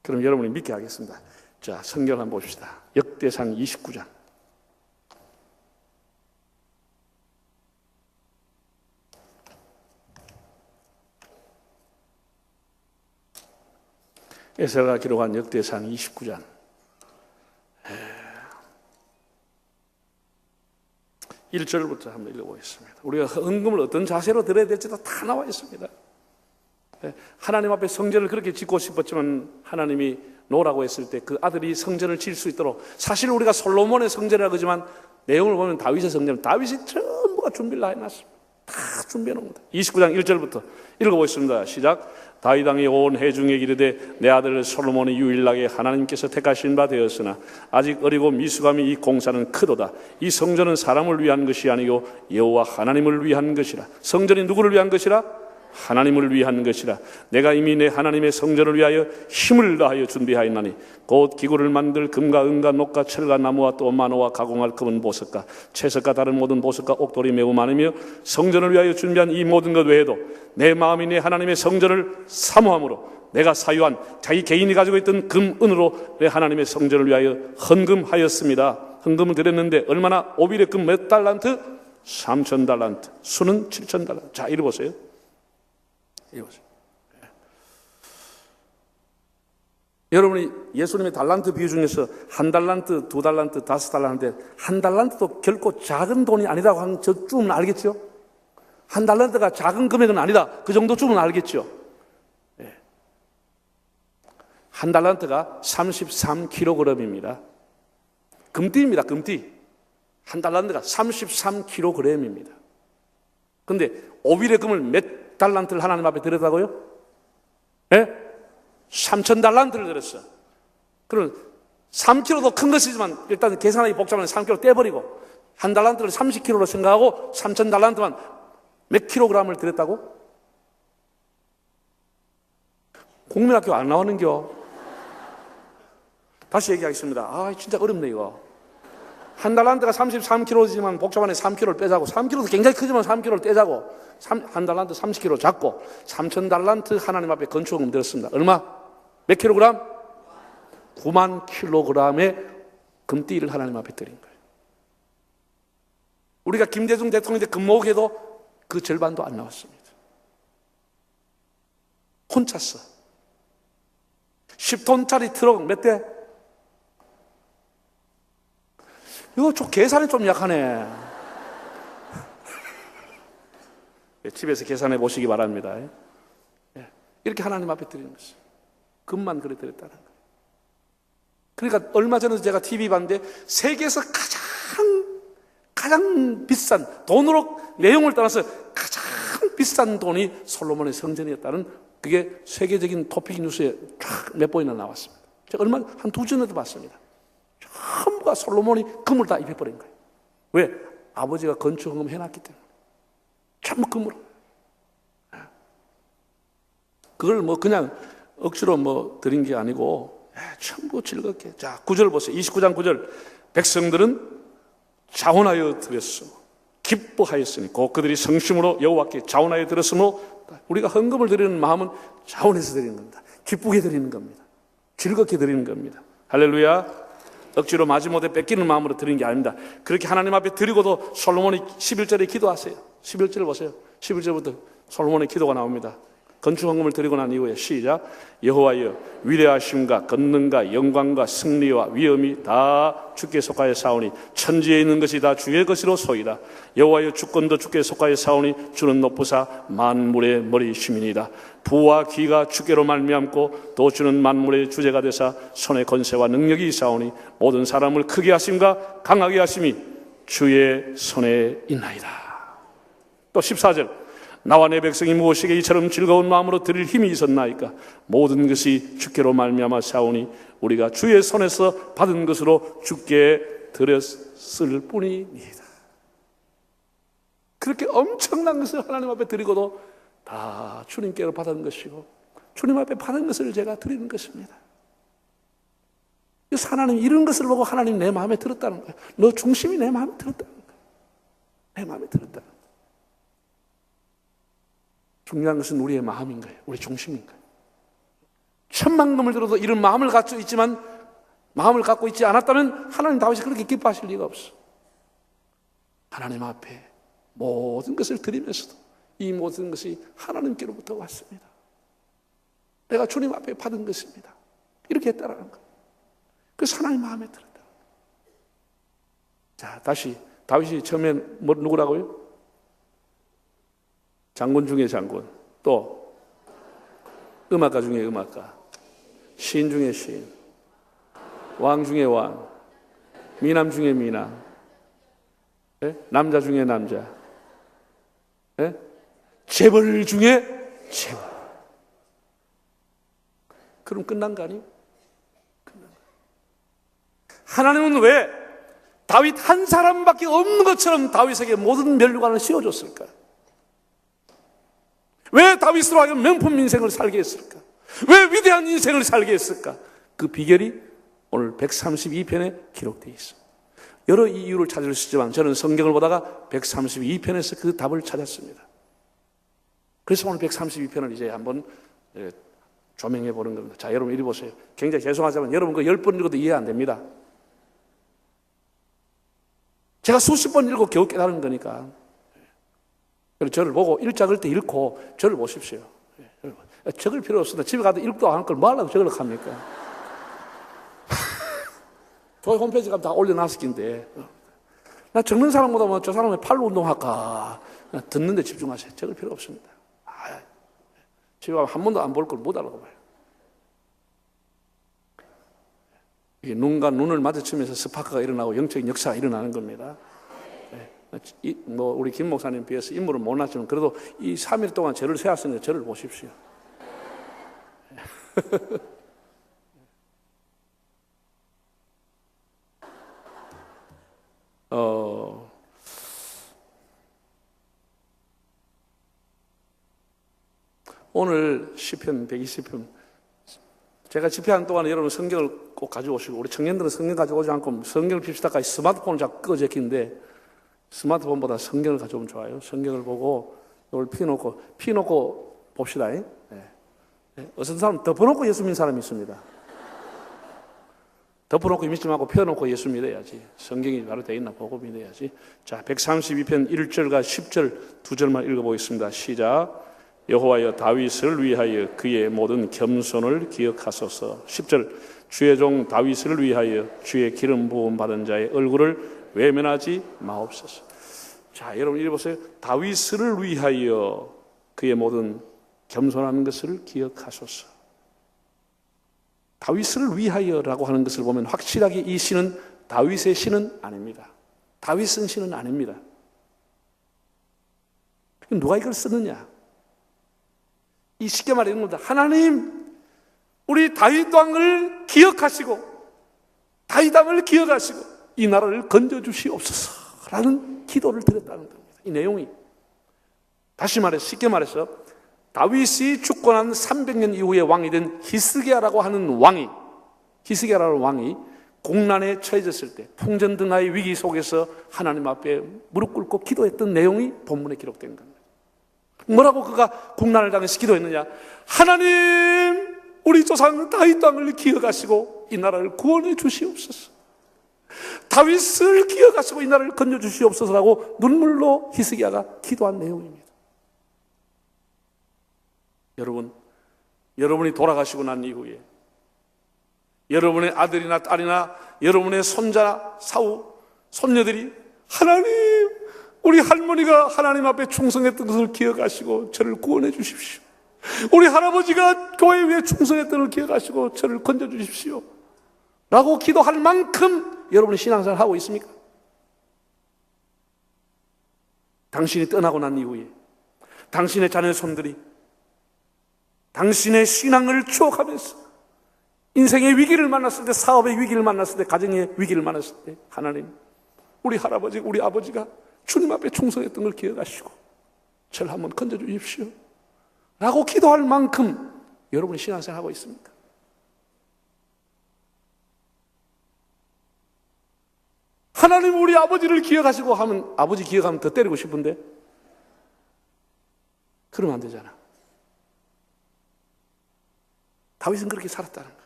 그럼 여러분이 믿게 하겠습니다. 자, 성경 한번 봅시다. 역대상 29장. 에스라가 기록한 역대상 29장. 1절부터 한번 읽어보겠습니다. 우리가 헌금을 어떤 자세로 드려야 될지도 다 나와 있습니다. 하나님 앞에 성전을 그렇게 짓고 싶었지만 하나님이 놓으라고 했을 때 그 아들이 성전을 지을 수 있도록, 사실 우리가 솔로몬의 성전이라고 하지만 내용을 보면 다윗의 성전, 다윗이 전부가 준비를 다 해놨습니다. 다 준비해 놓은 겁니다. 29장 1절부터 읽어보겠습니다. 시작. 다윗 왕이 온 회중에게 이르되 내 아들 솔로몬이 유일하게 하나님께서 택하신 바 되었으나 아직 어리고 미숙함이 이 공사는 크도다. 이 성전은 사람을 위한 것이 아니요 여호와 하나님을 위한 것이라. 성전이 누구를 위한 것이라? 하나님을 위한 것이라. 내가 이미 내 하나님의 성전을 위하여 힘을 다하여 준비하였나니 곧 기구를 만들 금과 은과 녹과 철과 나무와 또 만호와 가공할 금은 보석과 채석과 다른 모든 보석과 옥돌이 매우 많으며 성전을 위하여 준비한 이 모든 것 외에도 내 마음이 내 하나님의 성전을 사모함으로 내가 사유한 자기 개인이 가지고 있던 금, 은으로 내 하나님의 성전을 위하여 헌금하였습니다. 헌금을 드렸는데 얼마나? 오빌의 금 몇 달란트? 3,000달란트. 수는 7,000달란트. 자, 이리 보세요. 여러분이 예수님의 달란트 비유 중에서 한 달란트, 두 달란트, 다섯 달란트인데 한 달란트도 결코 작은 돈이 아니라고 하는 저쯤은 알겠죠? 한 달란트가 작은 금액은 아니다. 그 정도쯤은 알겠죠? 한 달란트가 33kg입니다. 금띠입니다. 금띠. 한 달란트가 33kg입니다. 그런데 오빌의 금을 몇 달란트를 하나님 앞에 드렸다고요? 3,000달란트를 드렸어요. 그럼 3kg도 큰 것이지만 일단 계산하기 복잡한 3kg 떼버리고 한 달란트를 30kg로 생각하고 3,000달란트만 몇 킬로그램을 드렸다고? 국민학교 안 나오는겨? 다시 얘기하겠습니다. 진짜 어렵네 이거. 한 달란트가 33kg지만 복잡한에 3kg를 빼자고, 3kg도 굉장히 크지만 3kg를 떼자고, 한 달란트 30kg 잡고 3,000달란트 하나님 앞에 건축원금 들었습니다. 얼마? 몇 킬로그램? 9만 킬로그램의 금띠를 하나님 앞에 드린 거예요. 우리가 김대중 대통령이 금목에도 그 절반도 안 나왔습니다. 혼자서 10톤짜리 트럭 몇 대? 이거 계산이 좀 약하네. 집에서 계산해 보시기 바랍니다. 이렇게 하나님 앞에 드리는 것이에요. 금만 그래 드렸다는 거예요. 그러니까 얼마 전에 제가 TV 봤는데 세계에서 가장 비싼, 돈으로 내용을 떠나서 가장 비싼 돈이 솔로몬의 성전이었다는, 그게 세계적인 토픽 뉴스에 쫙 몇 번이나 나왔습니다. 제가 한 2주에도 봤습니다. 전부가 솔로몬이 금을 다 입혀버린 거예요. 왜? 아버지가 건축헌금 해놨기 때문에. 전부 금으로. 그걸 그냥 억지로 드린 게 아니고 전부 즐겁게. 자, 9절 보세요. 29장 9절. 백성들은 자원하여 드렸으므로 기뻐하였으니 곧 그들이 성심으로 여호와께 자원하여 드렸으므로. 우리가 헌금을 드리는 마음은 자원해서 드리는 겁니다. 기쁘게 드리는 겁니다. 즐겁게 드리는 겁니다. 할렐루야. 억지로 마지못해 뺏기는 마음으로 드리는 게 아닙니다. 그렇게 하나님 앞에 드리고도 솔로몬이 11절에 기도하세요. 11절 보세요. 11절부터 솔로몬의 기도가 나옵니다. 건축헌금을 드리고 난 이후에 시작. 여호와여, 위대하심과 권능과 영광과 승리와 위엄이 다 주께 속하여 사오니 천지에 있는 것이 다 주의 것이로 소이다. 여호와여, 주권도 주께 속하여 사오니 주는 높으사 만물의 머리심이니이다. 부와 귀가 주께로 말미암고 또 주는 만물의 주제가 되사 손의 권세와 능력이 있사오니 모든 사람을 크게 하심과 강하게 하심이 주의 손에 있나이다. 또 14절. 나와 내 백성이 무엇이게 이처럼 즐거운 마음으로 드릴 힘이 있었나이까. 모든 것이 주께로 말미암아 사오니 우리가 주의 손에서 받은 것으로 주께 드렸을 뿐이니이다. 그렇게 엄청난 것을 하나님 앞에 드리고도 다 주님께로 받은 것이고 주님 앞에 받은 것을 제가 드리는 것입니다. 그래서 하나님 이런 것을 보고 하나님 내 마음에 들었다는 거예요. 너 중심이 내 마음에 들었다는 거예요. 내 마음에 들었다는 거예요. 중요한 것은 우리의 마음인 거예요. 우리 중심인 거예요. 천만금을 들어도 이런 마음을 갖고 있지만 마음을 갖고 있지 않았다면 하나님 다윗이 그렇게 기뻐하실 리가 없어. 하나님 앞에 모든 것을 드리면서도 이 모든 것이 하나님께로부터 왔습니다. 내가 주님 앞에 받은 것입니다. 이렇게 했다라는 거예요. 그래서 하나님 마음에 들었다. 자, 다시 다윗이 처음엔 누구라고요? 장군 중에 장군, 또 음악가 중에 음악가, 시인 중에 시인, 왕 중에 왕, 미남 중에 미남, 남자 중에 남자, 재벌 중에 재벌. 그럼 끝난 거 아니에요? 하나님은 왜 다윗 한 사람밖에 없는 것처럼 다윗에게 모든 면류관을 씌워줬을까? 왜 다윗으로 하여금 명품 인생을 살게 했을까? 왜 위대한 인생을 살게 했을까? 그 비결이 오늘 132편에 기록되어 있습니다. 여러 이유를 찾을 수 있지만 저는 성경을 보다가 132편에서 그 답을 찾았습니다. 그래서 오늘 132편을 이제 한번 조명해 보는 겁니다. 자, 여러분 이리 보세요. 굉장히 죄송하지만 여러분 그 10번 읽어도 이해 안 됩니다. 제가 수십 번 읽고 겨우 깨달은 거니까. 그래서 저를 보고 일자 긁을 때 읽고 저를 보십시오. 적을 필요 없습니다. 집에 가도 읽도 안 할 걸 뭐 하려고 적을 합니까? 저희 홈페이지 가면 다 올려놨을 텐데 나 적는 사람보다 뭐 저 사람의 팔로 운동할까 듣는 데 집중하세요. 적을 필요 없습니다. 집에 가면 한 번도 안 볼 걸 못 알아고 봐요. 이게 눈과 눈을 마주치면서 스파크가 일어나고 영적인 역사가 일어나는 겁니다. 우리 김 목사님 비해서 인물은 못났지만 그래도 이 3일 동안 저를 세웠으니까 저를 보십시오. 오늘 시편 120편 제가 집회하는 동안 여러분 성경을 꼭 가져오시고 우리 청년들은 성경 가져오지 않고 성경을 핍시다까지 스마트폰을 자꾸 끄어 제끼는데 스마트폰보다 성경을 가져오면 좋아요. 성경을 보고 이걸 피놓고 봅시다. 어떤 사람 덮어놓고 예수 믿는 사람이 있습니다. 덮어놓고 믿지 말고 펴놓고 예수 믿어야지. 성경이 바로 되어 있나 보고 믿어야지. 자, 132편 1절과 10절 두 절만 읽어보겠습니다. 시작. 여호와여 다윗을 위하여 그의 모든 겸손을 기억하소서. 10절 주의 종 다윗을 위하여 주의 기름 부음 받은 자의 얼굴을 외면하지 마옵소서. 자, 여러분 이리 보세요. 다윗을 위하여 그의 모든 겸손한 것을 기억하소서. 다윗을 위하여라고 하는 것을 보면 확실하게 이 시는 다윗의 시는 아닙니다. 다윗은 시는 아닙니다. 누가 이걸 쓰느냐? 이 쉽게 말하는 겁니다. 하나님, 우리 다윗 왕을 기억하시고 다윗 왕을 기억하시고 이 나라를 건져주시옵소서라는 기도를 드렸다는 겁니다. 이 내용이 다시 말해서 쉽게 말해서 다윗이 죽고 난 300년 이후에 왕이 된 히스기야라고 하는 왕이 공난에 처해졌을 때 풍전등화의 위기 속에서 하나님 앞에 무릎 꿇고 기도했던 내용이 본문에 기록된 겁니다. 뭐라고 그가 국난을 당해서 기도했느냐? 하나님, 우리 조상 다윗 왕을 기억하시고 이 나라를 구원해 주시옵소서. 다윗을 기억하시고 이 나라를 건져 주시옵소서라고 눈물로 히스기야가 기도한 내용입니다. 여러분이 돌아가시고 난 이후에 여러분의 아들이나 딸이나 여러분의 손자, 사후, 손녀들이 하나님, 우리 할머니가 하나님 앞에 충성했던 것을 기억하시고 저를 구원해 주십시오. 우리 할아버지가 교회 위에 충성했던 것을 기억하시고 저를 건져 주십시오. 라고 기도할 만큼 여러분이 신앙생활을 하고 있습니까? 당신이 떠나고 난 이후에 당신의 자녀 손들이 당신의 신앙을 추억하면서 인생의 위기를 만났을 때, 사업의 위기를 만났을 때, 가정의 위기를 만났을 때 하나님, 우리 할아버지, 우리 아버지가 주님 앞에 충성했던 걸 기억하시고 저를 한번 건져 주십시오 라고 기도할 만큼 여러분이 신앙생활 하고 있습니까? 하나님 우리 아버지를 기억하시고 하면, 아버지 기억하면 더 때리고 싶은데 그러면 안 되잖아. 다윗은 그렇게 살았다는 거예요.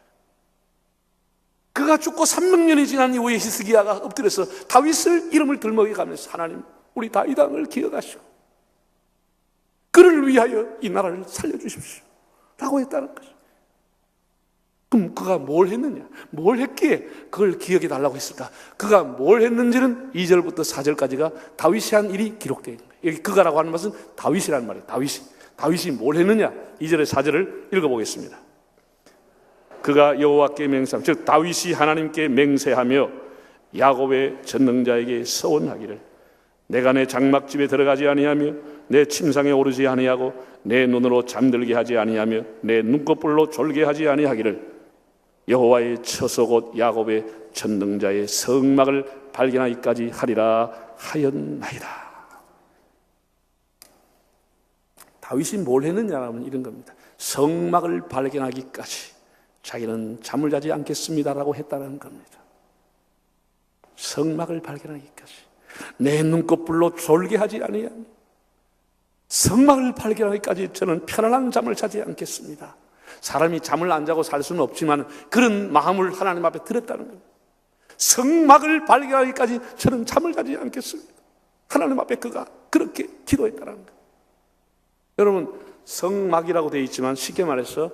그가 죽고 300년이 지난 이후에 히스기야가 엎드려서 다윗을 이름을 들먹여가면서 하나님 우리 다윗 왕을 기억하시고 그를 위하여 이 나라를 살려주십시오 라고 했다는 거죠. 그럼 그가 뭘 했느냐? 뭘 했기에 그걸 기억해 달라고 했을까? 그가 뭘 했는지는 2절부터 4절까지가 다윗이 한 일이 기록되어 있는 거예요. 여기 그가라고 하는 것은 다윗이라는 말이에요. 다윗이 뭘 했느냐? 2절에 4절을 읽어보겠습니다. 그가 여호와께 맹세하며, 즉 다윗이 하나님께 맹세하며 야곱의 전능자에게 서원하기를 내가 내 장막집에 들어가지 아니하며 내 침상에 오르지 아니하고 내 눈으로 잠들게 하지 아니하며 내 눈꺼풀로 졸게 하지 아니하기를 여호와의 처소 곧 야곱의 전능자의 성막을 발견하기까지 하리라 하였나이다. 다윗이 뭘 했느냐라면 이런 겁니다. 성막을 발견하기까지 자기는 잠을 자지 않겠습니다라고 했다는 겁니다. 성막을 발견하기까지 내 눈꺼풀로 졸게 하지 아니하며 성막을 발견하기까지 저는 편안한 잠을 자지 않겠습니다. 사람이 잠을 안 자고 살 수는 없지만 그런 마음을 하나님 앞에 드렸다는 겁니다. 성막을 발견하기까지 저는 잠을 자지 않겠습니다. 하나님 앞에 그가 그렇게 기도했다는 거예요. 여러분, 성막이라고 되어 있지만 쉽게 말해서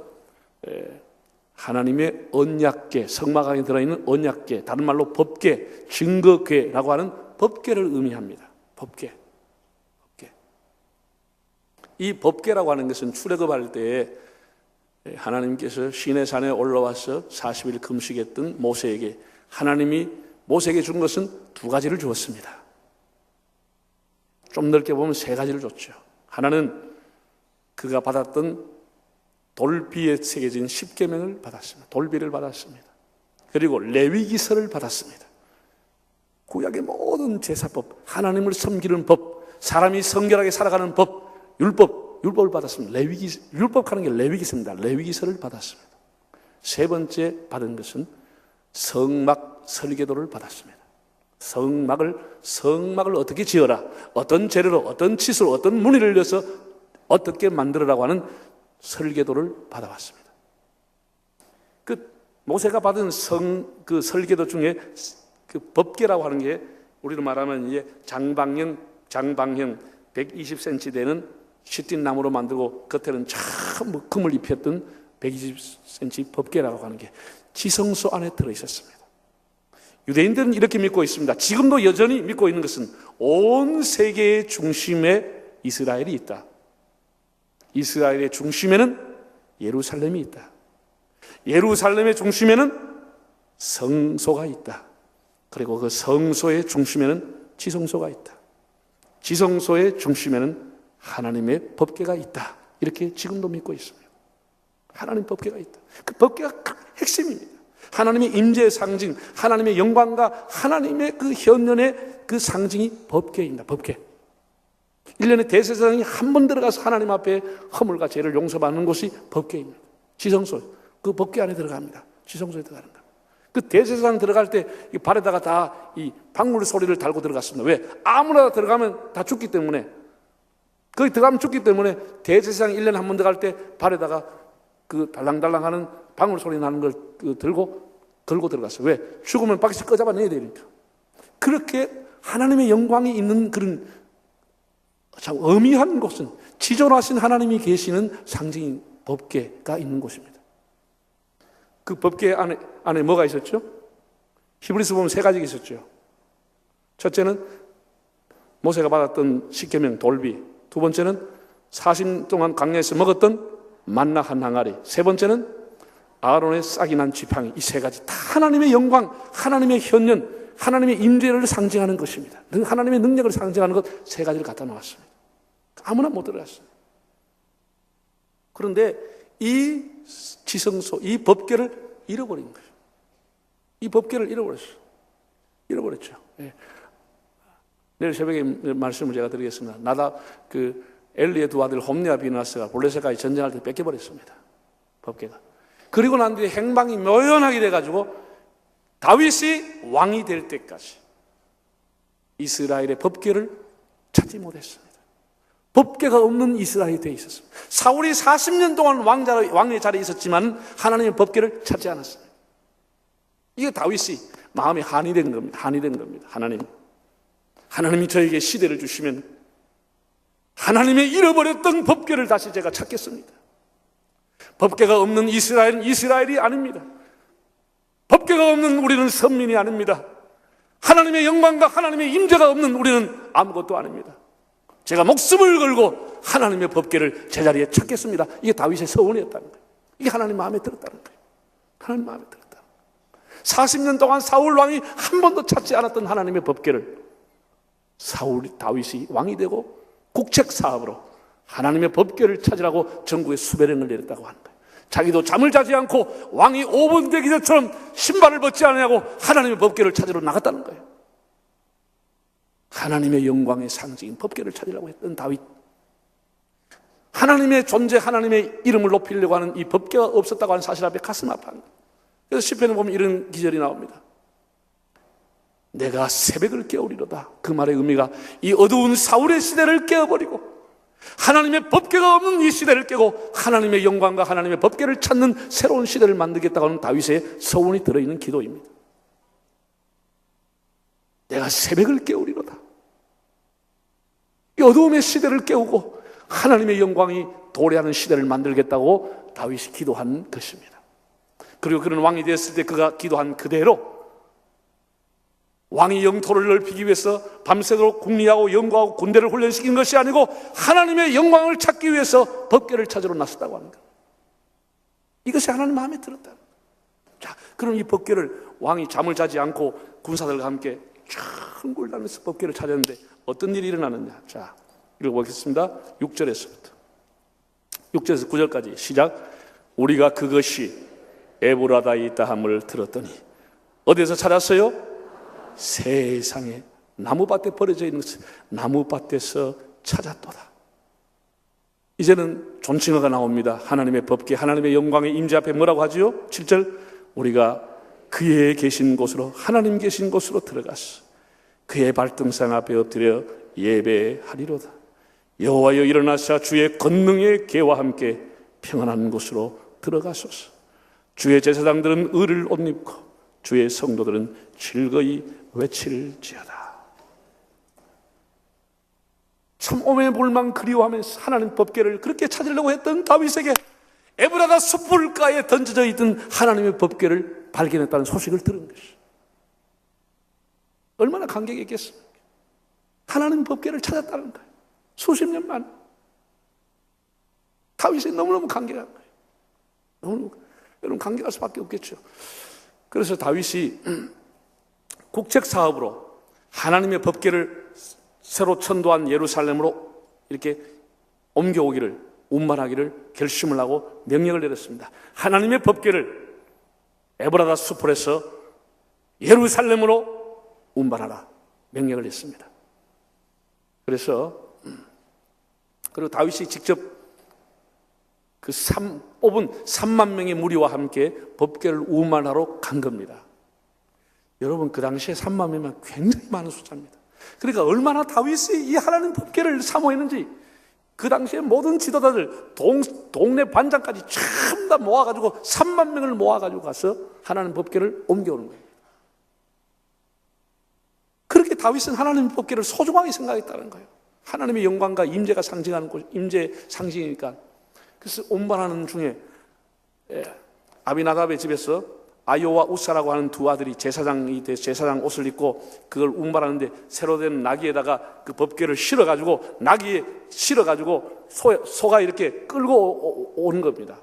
하나님의 언약궤, 성막 안에 들어있는 언약궤, 다른 말로 법궤, 증거궤라고 하는 법궤를 의미합니다. 법궤. 이 법궤라고 하는 것은 출애굽할 때에 하나님께서 시내산에 올라와서 40일 금식했던 모세에게 하나님이 모세에게 준 것은 2가지를 주었습니다. 좀 넓게 보면 3가지를 줬죠. 하나는 그가 받았던 돌비에 새겨진 10계명을 받았습니다. 돌비를 받았습니다. 그리고 레위기서를 받았습니다. 구약의 모든 제사법, 하나님을 섬기는 법, 사람이 성결하게 살아가는 법, 율법을 받았습니다. 율법하는 게 레위기서입니다. 레위기서를 받았습니다. 3번째 받은 것은 성막 설계도를 받았습니다. 성막을 어떻게 지어라, 어떤 재료로, 어떤 치수로, 어떤 무늬를 넣어서 어떻게 만들어라고 하는 설계도를 받아왔습니다. 그 모세가 받은 그 설계도 중에 그 법궤라고 하는 게 우리로 말하면 이제 장방형 120cm 되는 시틴 나무로 만들고 겉에는 참 금을 입혔던 120cm 법궤라고 하는 게 지성소 안에 들어 있었습니다. 유대인들은 이렇게 믿고 있습니다. 지금도 여전히 믿고 있는 것은 온 세계의 중심에 이스라엘이 있다. 이스라엘의 중심에는 예루살렘이 있다. 예루살렘의 중심에는 성소가 있다. 그리고 그 성소의 중심에는 지성소가 있다. 지성소의 중심에는 하나님의 법궤가 있다. 이렇게 지금도 믿고 있습니다. 하나님 법궤가 있다. 그 법궤가 핵심입니다. 하나님의 임재의 상징, 하나님의 영광과 하나님의 그 현년의 그 상징이 법궤입니다. 법궤. 1년에 대제사장이 한 번 들어가서 하나님 앞에 허물과 죄를 용서받는 곳이 법궤입니다. 지성소, 그 법궤 안에 들어갑니다. 지성소에 들어가는 거예요. 그 대제사장 들어갈 때 이 발에다가 다 이 방울 소리를 달고 들어갔습니다. 왜? 아무나 들어가면 다 죽기 때문에, 거기 들어가면 죽기 때문에 대제사장이 1년에 한 번 들어갈 때 발에다가 그 달랑달랑 하는 방울 소리 나는 걸 걸고 들어갔어요. 왜? 죽으면 밖에서 꺼잡아내야 되니까. 그렇게 하나님의 영광이 있는 그런 참 의미한 곳은 지존하신 하나님이 계시는 상징인 법궤가 있는 곳입니다. 그 법궤 안에 뭐가 있었죠? 히브리서 보면 3가지가 있었죠. 첫째는 모세가 받았던 십계명 돌비, 두 번째는 40년 동안 광야에서 먹었던 만나 한 항아리, 세 번째는 아론의 싹이 난 지팡이. 이 3가지 다 하나님의 영광, 하나님의 현현, 하나님의 임재를 상징하는 것입니다. 하나님의 능력을 상징하는 것 3가지를 갖다 놓았습니다. 아무나 못 들어갔어요. 그런데 이 지성소, 이 법궤를 잃어버린 거예요. 이 법궤를 잃어버렸죠. 예. 내일 새벽에 말씀을 제가 드리겠습니다. 나답 엘리의 두 아들 홈리와 비느하스가 블레셋까지 전쟁할 때 뺏겨버렸습니다. 법궤가. 그리고 난 뒤에 행방이 묘연하게 돼가지고 다윗이 왕이 될 때까지 이스라엘의 법궤를 찾지 못했습니다. 법궤가 없는 이스라엘이 되어 있었습니다. 사울이 40년 동안 왕의 자리에 있었지만 하나님의 법궤를 찾지 않았습니다. 이게 다윗이 마음에 한이 된 겁니다. 하나님이 저에게 시대를 주시면 하나님의 잃어버렸던 법궤를 다시 제가 찾겠습니다. 법궤가 없는 이스라엘은 이스라엘이 아닙니다. 법궤가 없는 우리는 선민이 아닙니다. 하나님의 영광과 하나님의 임재가 없는 우리는 아무것도 아닙니다. 제가 목숨을 걸고 하나님의 법궤를 제자리에 찾겠습니다. 이게 다윗의 서원이었다는 거예요. 이게 하나님 마음에 들었다는 거예요. 하나님 마음에 들었다. 40년 동안 사울 왕이 한 번도 찾지 않았던 하나님의 법궤를 다윗이 왕이 되고 국책 사업으로 하나님의 법궤를 찾으라고 전국에 수배령을 내렸다고 하는 거예요. 자기도 잠을 자지 않고 왕이 5분 되기 전처럼 신발을 벗지 않으냐고 하나님의 법궤를 찾으러 나갔다는 거예요. 하나님의 영광의 상징인 법궤를 찾으려고 했던 다윗. 하나님의 존재, 하나님의 이름을 높이려고 하는 이 법궤가 없었다고 하는 사실 앞에 가슴 아파하는 거예요. 그래서 시편에 보면 이런 기절이 나옵니다. 내가 새벽을 깨우리로다. 그 말의 의미가 이 어두운 사울의 시대를 깨어버리고 하나님의 법궤가 없는 이 시대를 깨고 하나님의 영광과 하나님의 법궤를 찾는 새로운 시대를 만들겠다고 하는 다윗의 서원이 들어있는 기도입니다. 내가 새벽을 깨우리로다. 이 어두움의 시대를 깨우고 하나님의 영광이 도래하는 시대를 만들겠다고 다윗이 기도한 것입니다. 그리고 그는 왕이 되었을 때 그가 기도한 그대로 왕이 영토를 넓히기 위해서 밤새도록 국리하고 연구하고 군대를 훈련시킨 것이 아니고 하나님의 영광을 찾기 위해서 법궤를 찾으러 나섰다고 하는 거예요. 이것이 하나님 마음에 들었다. 자, 그럼 이 법궤를 왕이 잠을 자지 않고 군사들과 함께 쫙 다니면서 법궤를 찾았는데 어떤 일이 일어나느냐. 자, 읽어보겠습니다. 6절에서부터 6절에서 9절까지 시작. 우리가 그것이 에브라다에 있다 함을 들었더니 어디에서 찾았어요? 세상에 나무밭에 버려져 있는 것을 나무밭에서 찾았도다. 이제는 존칭어가 나옵니다. 하나님의 법궤, 하나님의 영광의 임재 앞에 뭐라고 하지요? 7절. 우리가 그의 계신 곳으로, 하나님 계신 곳으로 들어갔어. 그의 발등상 앞에 엎드려 예배하리로다. 여호와여 일어나사 주의 권능의 계와 함께 평안한 곳으로 들어가소서. 주의 제사장들은 의를 옷 입고 주의 성도들은 즐거이 외칠지어다. 참 오매불망 그리워하면서 하나님 법궤를 그렇게 찾으려고 했던 다윗에게 에브라다 숯불가에 던져져 있던 하나님의 법궤를 발견했다는 소식을 들은 것이 얼마나 감격이 있겠습니까? 하나님 법궤를 찾았다는 거예요. 수십 년 만에. 다윗이 너무너무 감격한 거예요. 너무너무, 여러분 감격할 수밖에 없겠죠. 그래서 다윗이 국책 사업으로 하나님의 법궤를 새로 천도한 예루살렘으로 이렇게 옮겨오기를, 운반하기를 결심을 하고 명령을 내렸습니다. 하나님의 법궤를 에브라다 수풀에서 예루살렘으로 운반하라 명령을 했습니다. 그리고 다윗이 직접 뽑은 3만 명의 무리와 함께 법궤를 운반하러 간 겁니다. 여러분, 그 당시에 3만 명이면 굉장히 많은 숫자입니다. 그러니까 얼마나 다윗이 이 하나님 법궤를 사모했는지 그 당시에 모든 지도자들, 동네 반장까지 전부 다 모아가지고 3만 명을 모아가지고 가서 하나님 법궤를 옮겨오는 거예요. 그렇게 다윗은 하나님 법궤를 소중하게 생각했다는 거예요. 하나님의 영광과 임재가 상징하는 곳, 임재 상징이니까. 그래서 운반하는 중에 아비나답의 집에서 아요와 우사라고 하는 두 아들이 제사장이 돼 제사장 옷을 입고 그걸 운반하는데 새로 된 나귀에다가 그 법궤를 실어가지고 나귀에 실어가지고 소가 이렇게 끌고 오는 겁니다.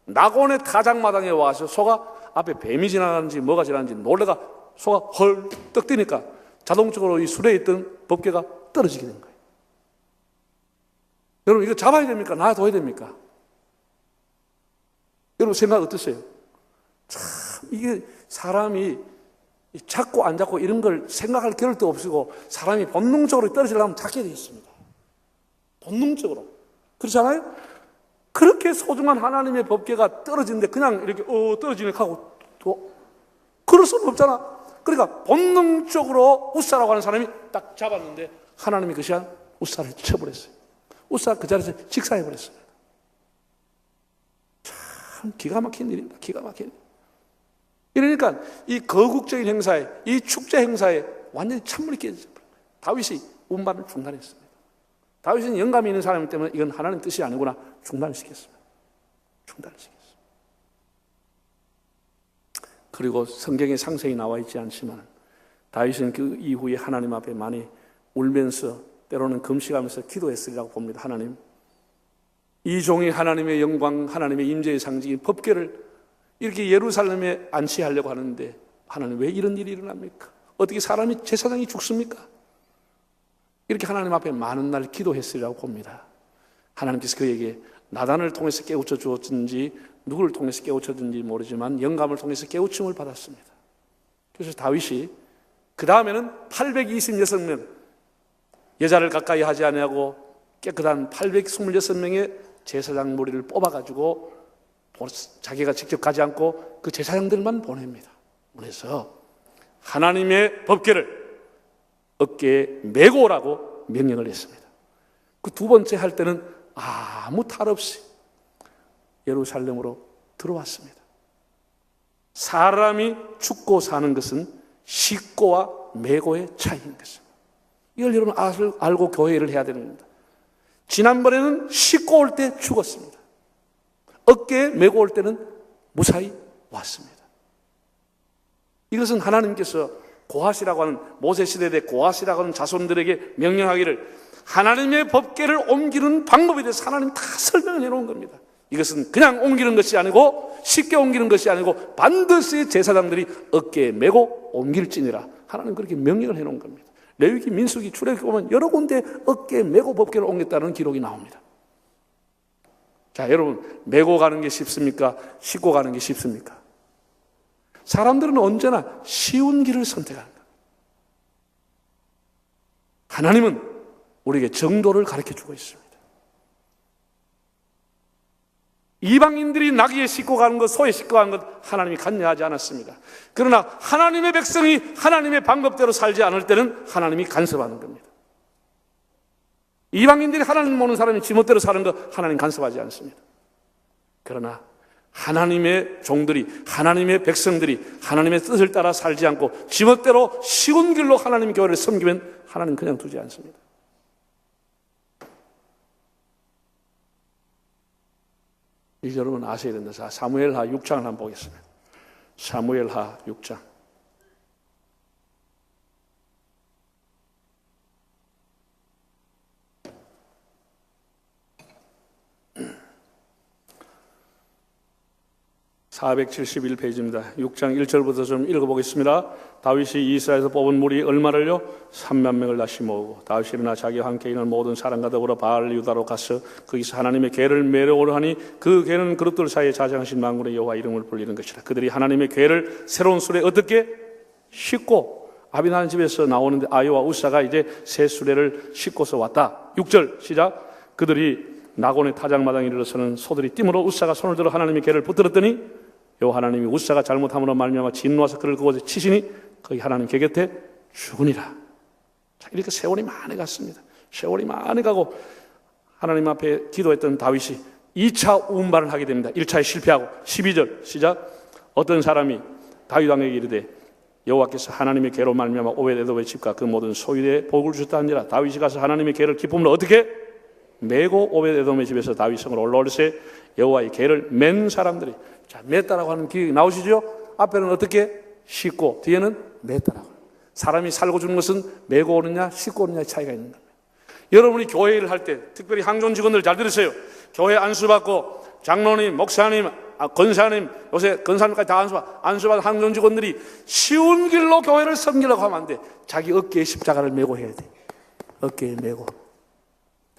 낙원의 타작마당에 와서 소가 앞에 뱀이 지나가는지 뭐가 지나가는지 놀래가 소가 헐떡 뛰니까 자동적으로 이 수레에 있던 법궤가 떨어지게 된 거예요. 여러분 이거 잡아야 됩니까? 놔둬야 됩니까? 여러분 생각 어떠세요? 참 이게 사람이 잡고 안 잡고 이런 걸 생각할 겨를도 없고 사람이 본능적으로 떨어지려면 잡게 되어 있습니다. 본능적으로. 그렇잖아요? 그렇게 소중한 하나님의 법궤가 떨어지는데 그냥 이렇게 떨어지네 하고 그럴 수는 없잖아. 그러니까 본능적으로 우사라고 하는 사람이 딱 잡았는데 하나님이 그 시간 우사를 쳐버렸어요. 우사 그 자리에서 직사해버렸어요. 참 기가 막힌 일입니다. 기가 막힌 일. 이러니까 이 거국적인 행사에, 이 축제 행사에 완전히 찬물이 깨졌어요. 다윗이 운반을 중단했습니다. 다윗은 영감이 있는 사람이기 때문에 이건 하나님 뜻이 아니구나 중단을 시켰습니다. 중단을 시켰습니다. 그리고 성경에 상세히 나와 있지 않지만 다윗은 그 이후에 하나님 앞에 많이 울면서 때로는 금식하면서 기도했으리라고 봅니다. 하나님, 이 종이 하나님의 영광, 하나님의 임재의 상징인 법궤를 이렇게 예루살렘에 안치하려고 하는데 하나님 왜 이런 일이 일어납니까? 어떻게 사람이 제사장이 죽습니까? 이렇게 하나님 앞에 많은 날 기도했으리라고 봅니다. 하나님께서 그에게 나단을 통해서 깨우쳐 주었든지 누구를 통해서 깨우쳤든지 모르지만 영감을 통해서 깨우침을 받았습니다. 그래서 다윗이 그 다음에는 826명 여자를 가까이 하지 아니하고 깨끗한 826명의 제사장 무리를 뽑아가지고 자기가 직접 가지 않고 그 제사장들만 보냅니다. 보내서 하나님의 법궤를 어깨에 메고 오라고 명령을 했습니다. 그 두 번째 할 때는 아무 탈 없이 예루살렘으로 들어왔습니다. 사람이 죽고 사는 것은 싣고와 메고의 차이인 것입니다. 이걸 여러분 알고 교회를 해야 되는 겁니다. 지난번에는 싣고 올 때 죽었습니다. 어깨에 메고 올 때는 무사히 왔습니다. 이것은 하나님께서 고핫이라고 하는 모세시대의 고핫이라고 하는 자손들에게 명령하기를 하나님의 법궤를 옮기는 방법에 대해서 하나님 다 설명을 해놓은 겁니다. 이것은 그냥 옮기는 것이 아니고 쉽게 옮기는 것이 아니고 반드시 제사장들이 어깨에 메고 옮길지니라 하나님 그렇게 명령을 해놓은 겁니다. 레위기, 민수기, 출애굽기 보면 여러 군데 어깨에 메고 법궤를 옮겼다는 기록이 나옵니다. 자, 여러분 메고 가는 게 쉽습니까? 싣고 가는 게 쉽습니까? 사람들은 언제나 쉬운 길을 선택하는 거예요. 하나님은 우리에게 정도를 가르쳐주고 있습니다. 이방인들이 나귀에 싣고 가는 것, 소에 싣고 가는 것 하나님이 간여하지 않았습니다. 그러나 하나님의 백성이 하나님의 방법대로 살지 않을 때는 하나님이 간섭하는 겁니다. 이방인들이 하나님 모르는 사람이 지멋대로 사는 것 하나님 간섭하지 않습니다. 그러나 하나님의 종들이, 하나님의 백성들이 하나님의 뜻을 따라 살지 않고 지멋대로 쉬운 길로 하나님의 교회를 섬기면 하나님 그냥 두지 않습니다. 이 여러분 아셔야 된다. 사무엘하 6장을 한번 보겠습니다. 사무엘하 6장. (471페이지입니다) 6장 1절부터 좀 읽어보겠습니다. 다윗이 이스라엘에서 뽑은 무리 얼마를요? 3만 명을 다시 모으고 다윗이 일어나 자기와 함께 있는 모든 사람과 더불어 바알 유다로 가서 거기서 하나님의 궤를 메려오려 하니 그 궤는 그릇들 사이에 자장하신 만군의 여호와 이름을 불리는 것이라. 그들이 하나님의 궤를 새로운 수레 어떻게 싣고 아비나답 집에서 나오는데 아요와 우사가 이제 새 수레를 싣고서 왔다. 6절 시작. 그들이 낙원의 타작마당에 이르러서는 소들이 띠므로 우사가 손을 들어 하나님의 궤를 붙들었더니 여호와 하나님이 우사가 잘못함으로 말미암아 진노하사 그를 그곳에 치시니 거기 하나님 궤 곁에 죽으니라. 자, 이렇게 세월이 많이 갔습니다. 세월이 많이 가고 하나님 앞에 기도했던 다윗이 2차 운반을 하게 됩니다. 1차에 실패하고 12절 시작. 어떤 사람이 다윗 왕에게 이르되 여호와께서 하나님의 계로 말미암아 오벳에돔의 집과 그 모든 소유에 복을 주셨다 하니라. 다윗이 가서 하나님의 계를 기쁨으로 어떻게 메고 오벳에돔의 집에서 다윗 성을 올라올세 여호와의 계를 맨 사람들이, 자, 맸다라고 하는 기억이 나오시죠? 앞에는 어떻게 싣고 뒤에는 맸다라고. 사람이 살고 죽는 것은 메고 오느냐 싣고 오느냐의 차이가 있는 겁니다. 여러분이 교회 일을 할 때, 특별히 항존 직원들 잘 들으세요. 교회 안수받고 장로님, 목사님, 권사님, 요새 권사님까지 다 안수받은 항존 직원들이 쉬운 길로 교회를 섬기려고 하면 안 돼. 자기 어깨에 십자가를 메고 해야 돼. 어깨에 메고.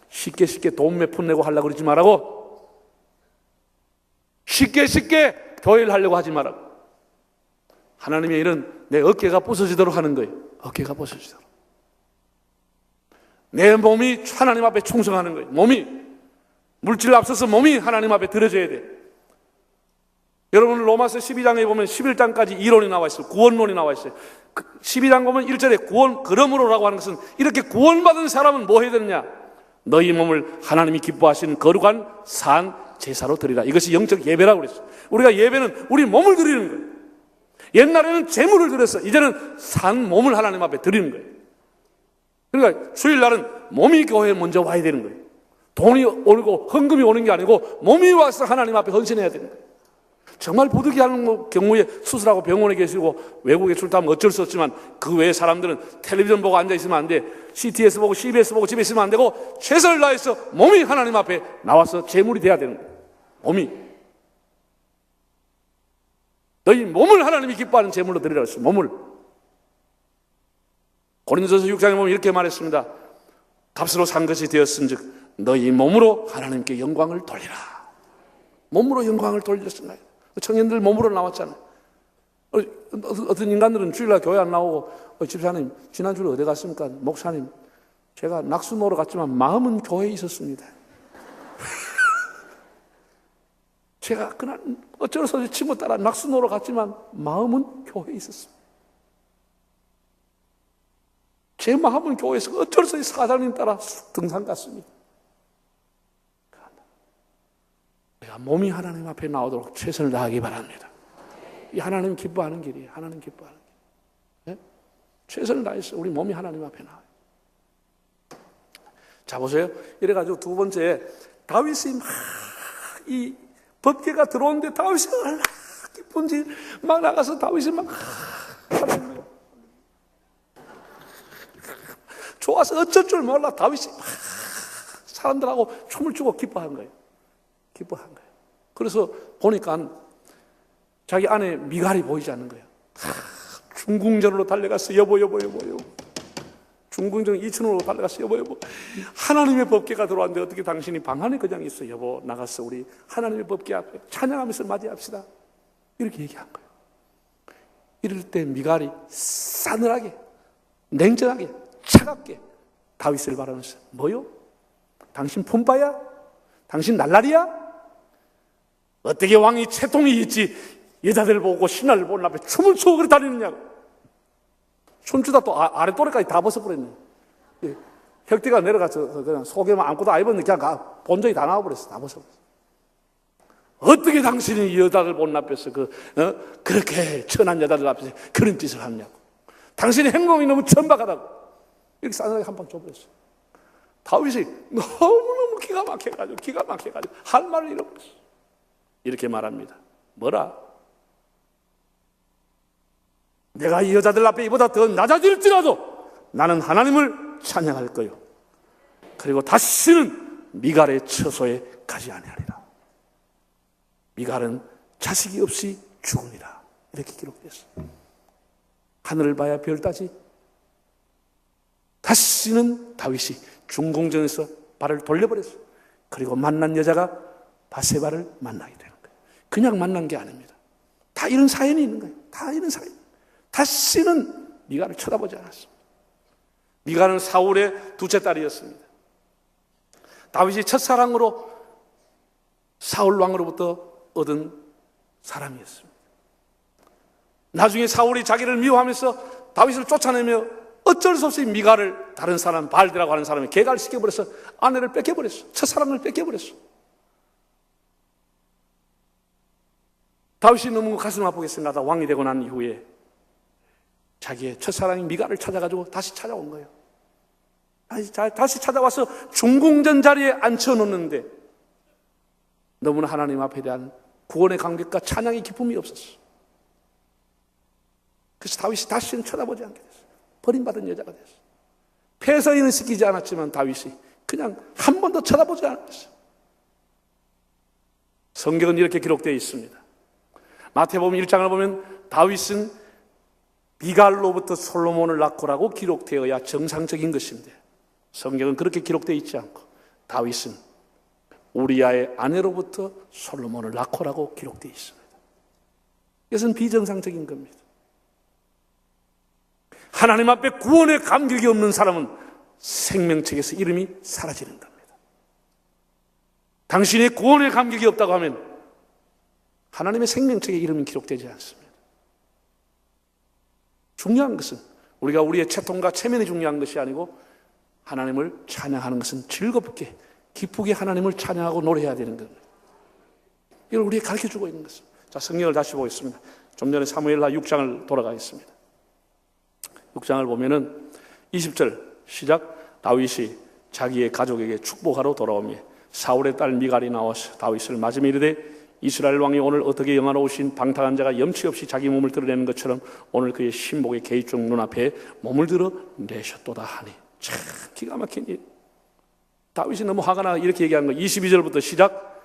쉽게 돈 몇 푼 내고 하려고 그러지 말라고. 쉽게 교회를 하려고 하지 말라고. 하나님의 일은 내 어깨가 부서지도록 하는 거예요. 어깨가 부서지도록. 내 몸이 하나님 앞에 충성하는 거예요. 몸이 물질 앞서서 몸이 하나님 앞에 들어져야 돼. 여러분 로마서 12장에 보면 11장까지 이론이 나와 있어요. 구원론이 나와 있어요. 12장 보면 1절에 구원 그러므로라고 하는 것은 이렇게 구원받은 사람은 뭐 해야 되느냐? 너희 몸을 하나님이 기뻐하시는 거룩한 산 제사로 드리라. 이것이 영적 예배라고 그랬어요. 우리가 예배는 우리 몸을 드리는 거예요. 옛날에는 제물을 드렸어. 이제는 산 몸을 하나님 앞에 드리는 거예요. 그러니까 주일날은 몸이 교회에 먼저 와야 되는 거예요. 돈이 오고 헌금이 오는 게 아니고 몸이 와서 하나님 앞에 헌신해야 되는 거예요. 정말 부득이한 경우에 수술하고 병원에 계시고 외국에 출타하면 어쩔 수 없지만 그 외의 사람들은 텔레비전 보고 앉아있으면 안 돼. CTS 보고 CBS 보고 집에 있으면 안 되고 최선을 다해서 몸이 하나님 앞에 나와서 제물이 돼야 되는 거예요. 몸이. 너희 몸을 하나님이 기뻐하는 제물로 드리라고 했어요. 몸을. 고린도서 6장에 보면 이렇게 말했습니다. 값으로 산 것이 되었은즉 너희 몸으로 하나님께 영광을 돌리라. 몸으로 영광을 돌렸습니다. 청년들 몸으로 나왔잖아요. 어떤 인간들은 주일날 교회 안 나오고 집사님 지난주에 어디 갔습니까? 목사님 제가 낙수 놀러 갔지만 마음은 교회에 있었습니다. 제가 그날 어쩔 수 없이 친구 따라 낙수 놀러 갔지만 마음은 교회에 있었습니다. 제 마음은 교회에서 어쩔 수 없이 사장님 따라 등산 갔습니다. 내가 몸이 하나님 앞에 나오도록 최선을 다하기 바랍니다. 이 하나님 기뻐하는 길이에요. 하나님 기뻐하는 길. 네? 최선을 다해서 우리 몸이 하나님 앞에 나와요. 자 보세요. 이래가지고 두 번째 다윗이 막 이 법궤가 들어오는데 다윗이 얼마나 기쁜지 막 나가서 다윗이 막 하는 거예요. 좋아서 어쩔 줄 몰라 다윗이 막 사람들하고 춤을 추고 기뻐한 거예요. 기뻐한 거예요. 그래서 보니까 자기 아내 미갈이 보이지 않는 거예요. 중궁전으로 달려가서 여보. 중궁전 2층으로 달려가서 여보. 하나님의 법궤가 들어왔는데 어떻게 당신이 방 안에 그냥 있어. 여보 나가서 우리 하나님의 법궤 앞에 찬양하면서 맞이합시다. 이렇게 얘기한 거예요. 이럴 때 미갈이 싸늘하게 냉정하게 차갑게 다윗을 바라면서 뭐요? 당신 품바야? 당신 날라리야? 어떻게 왕이 채통이 있지 여자들 보고 신하를 보는 앞에 춤을 추고 그래 다니느냐고. 춤추다 또 아랫도리까지 다 벗어버렸네. 혁대가 내려가서 그냥 속에만 안고도 안 입었는데 그냥 본전이 다 나와버렸어. 다 벗어버렸어. 어떻게 당신이 여자들 보는 앞에서 그렇게 천한 여자들 앞에서 그런 짓을 하느냐고. 당신의 행동이 너무 천박하다고. 이렇게 싸늘하게 한 방 줘버렸어. 다윗이 너무너무 기가 막혀가지고 할 말을 잃어버렸어. 이렇게 말합니다. 뭐라? 내가 이 여자들 앞에 이보다 더 낮아질지라도 나는 하나님을 찬양할 거요. 그리고 다시는 미갈의 처소에 가지 아니하리라. 미갈은 자식이 없이 죽으리라. 이렇게 기록됐어. 하늘을 봐야 별 따지. 다시는 다윗이 중궁전에서 발을 돌려버렸어. 그리고 만난 여자가 바세바를 만나게 되는 거예요. 그냥 만난 게 아닙니다. 다 이런 사연이 있는 거예요. 다 이런 사연. 다시는 미갈을 쳐다보지 않았습니다. 미갈은 사울의 둘째 딸이었습니다. 다윗이 첫사랑으로 사울 왕으로부터 얻은 사람이었습니다. 나중에 사울이 자기를 미워하면서 다윗을 쫓아내며 어쩔 수 없이 미갈을 다른 사람 발드라고 하는 사람이 개갈시켜버려서 아내를 뺏겨버렸어. 첫사랑을 뺏겨버렸어. 다윗이 너무 가슴 아프게 생각하다 왕이 되고 난 이후에 자기의 첫사랑인 미갈을 찾아가지고 다시 찾아온 거예요. 다시 찾아와서 중궁전 자리에 앉혀놓는데 너무나 하나님 앞에 대한 구원의 감격과 찬양의 기쁨이 없었어. 그래서 다윗이 다시는 쳐다보지 않게 됐어요. 버림받은 여자가 됐어요. 폐서인은 시키지 않았지만 다윗이 그냥 한 번도 쳐다보지 않았어요. 성경은 이렇게 기록되어 있습니다. 마태복음 1장을 보면 다윗은 미갈로부터 솔로몬을 낳고라고 기록되어야 정상적인 것인데 성경은 그렇게 기록되어 있지 않고 다윗은 우리아의 아내로부터 솔로몬을 낳고라고 기록되어 있습니다. 이것은 비정상적인 겁니다. 하나님 앞에 구원의 감격이 없는 사람은 생명책에서 이름이 사라지는 겁니다. 당신의 구원의 감격이 없다고 하면 하나님의 생명책에 이름은 기록되지 않습니다. 중요한 것은 우리가 우리의 채통과 체면이 중요한 것이 아니고 하나님을 찬양하는 것은 즐겁게 기쁘게 하나님을 찬양하고 노래해야 되는 겁니다. 이걸 우리에게 가르쳐주고 있는 것입니다. 자, 성경을 다시 보겠습니다. 좀 전에 사무엘하 6장을 돌아가겠습니다. 6장을 보면은 20절 시작. 다윗이 자기의 가족에게 축복하러 돌아오며 사울의 딸 미갈이 나와서 다윗을 맞으며 이르되 이스라엘 왕이 오늘 어떻게 영화로우신 방탕한 자가 염치 없이 자기 몸을 드러내는 것처럼 오늘 그의 신복의 계집종 눈앞에 몸을 들어 내셨도다 하니. 참 기가 막힌 일. 다윗이 너무 화가 나 이렇게 얘기하는 거예요. 22절부터 시작.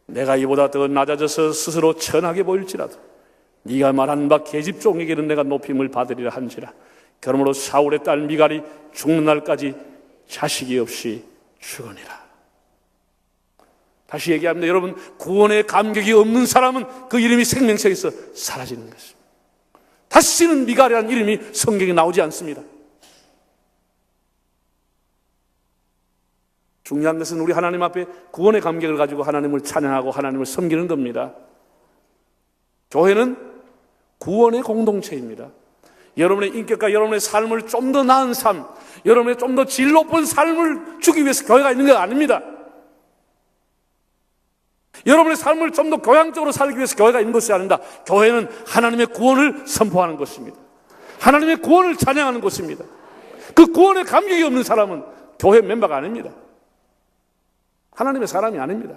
내가 이보다 더 낮아져서 스스로 천하게 보일지라도 네가 말한 바 계집종에게는 내가 높임을 받으리라 한지라. 그러므로 사울의 딸 미갈이 죽는 날까지 자식이 없이 죽으니라. 다시 얘기합니다. 여러분, 구원의 감격이 없는 사람은 그 이름이 생명책에서 사라지는 것입니다. 다시는 미갈이라는 이름이 성경에 나오지 않습니다. 중요한 것은 우리 하나님 앞에 구원의 감격을 가지고 하나님을 찬양하고 하나님을 섬기는 겁니다. 교회는 구원의 공동체입니다. 여러분의 인격과 여러분의 삶을 좀 더 나은 삶, 여러분의 좀 더 질 높은 삶을 주기 위해서 교회가 있는 게 아닙니다. 여러분의 삶을 좀 더 교양적으로 살기 위해서 교회가 있는 것이 아닙니다. 교회는 하나님의 구원을 선포하는 것입니다. 하나님의 구원을 찬양하는 것입니다. 그 구원의 감격이 없는 사람은 교회 멤버가 아닙니다. 하나님의 사람이 아닙니다.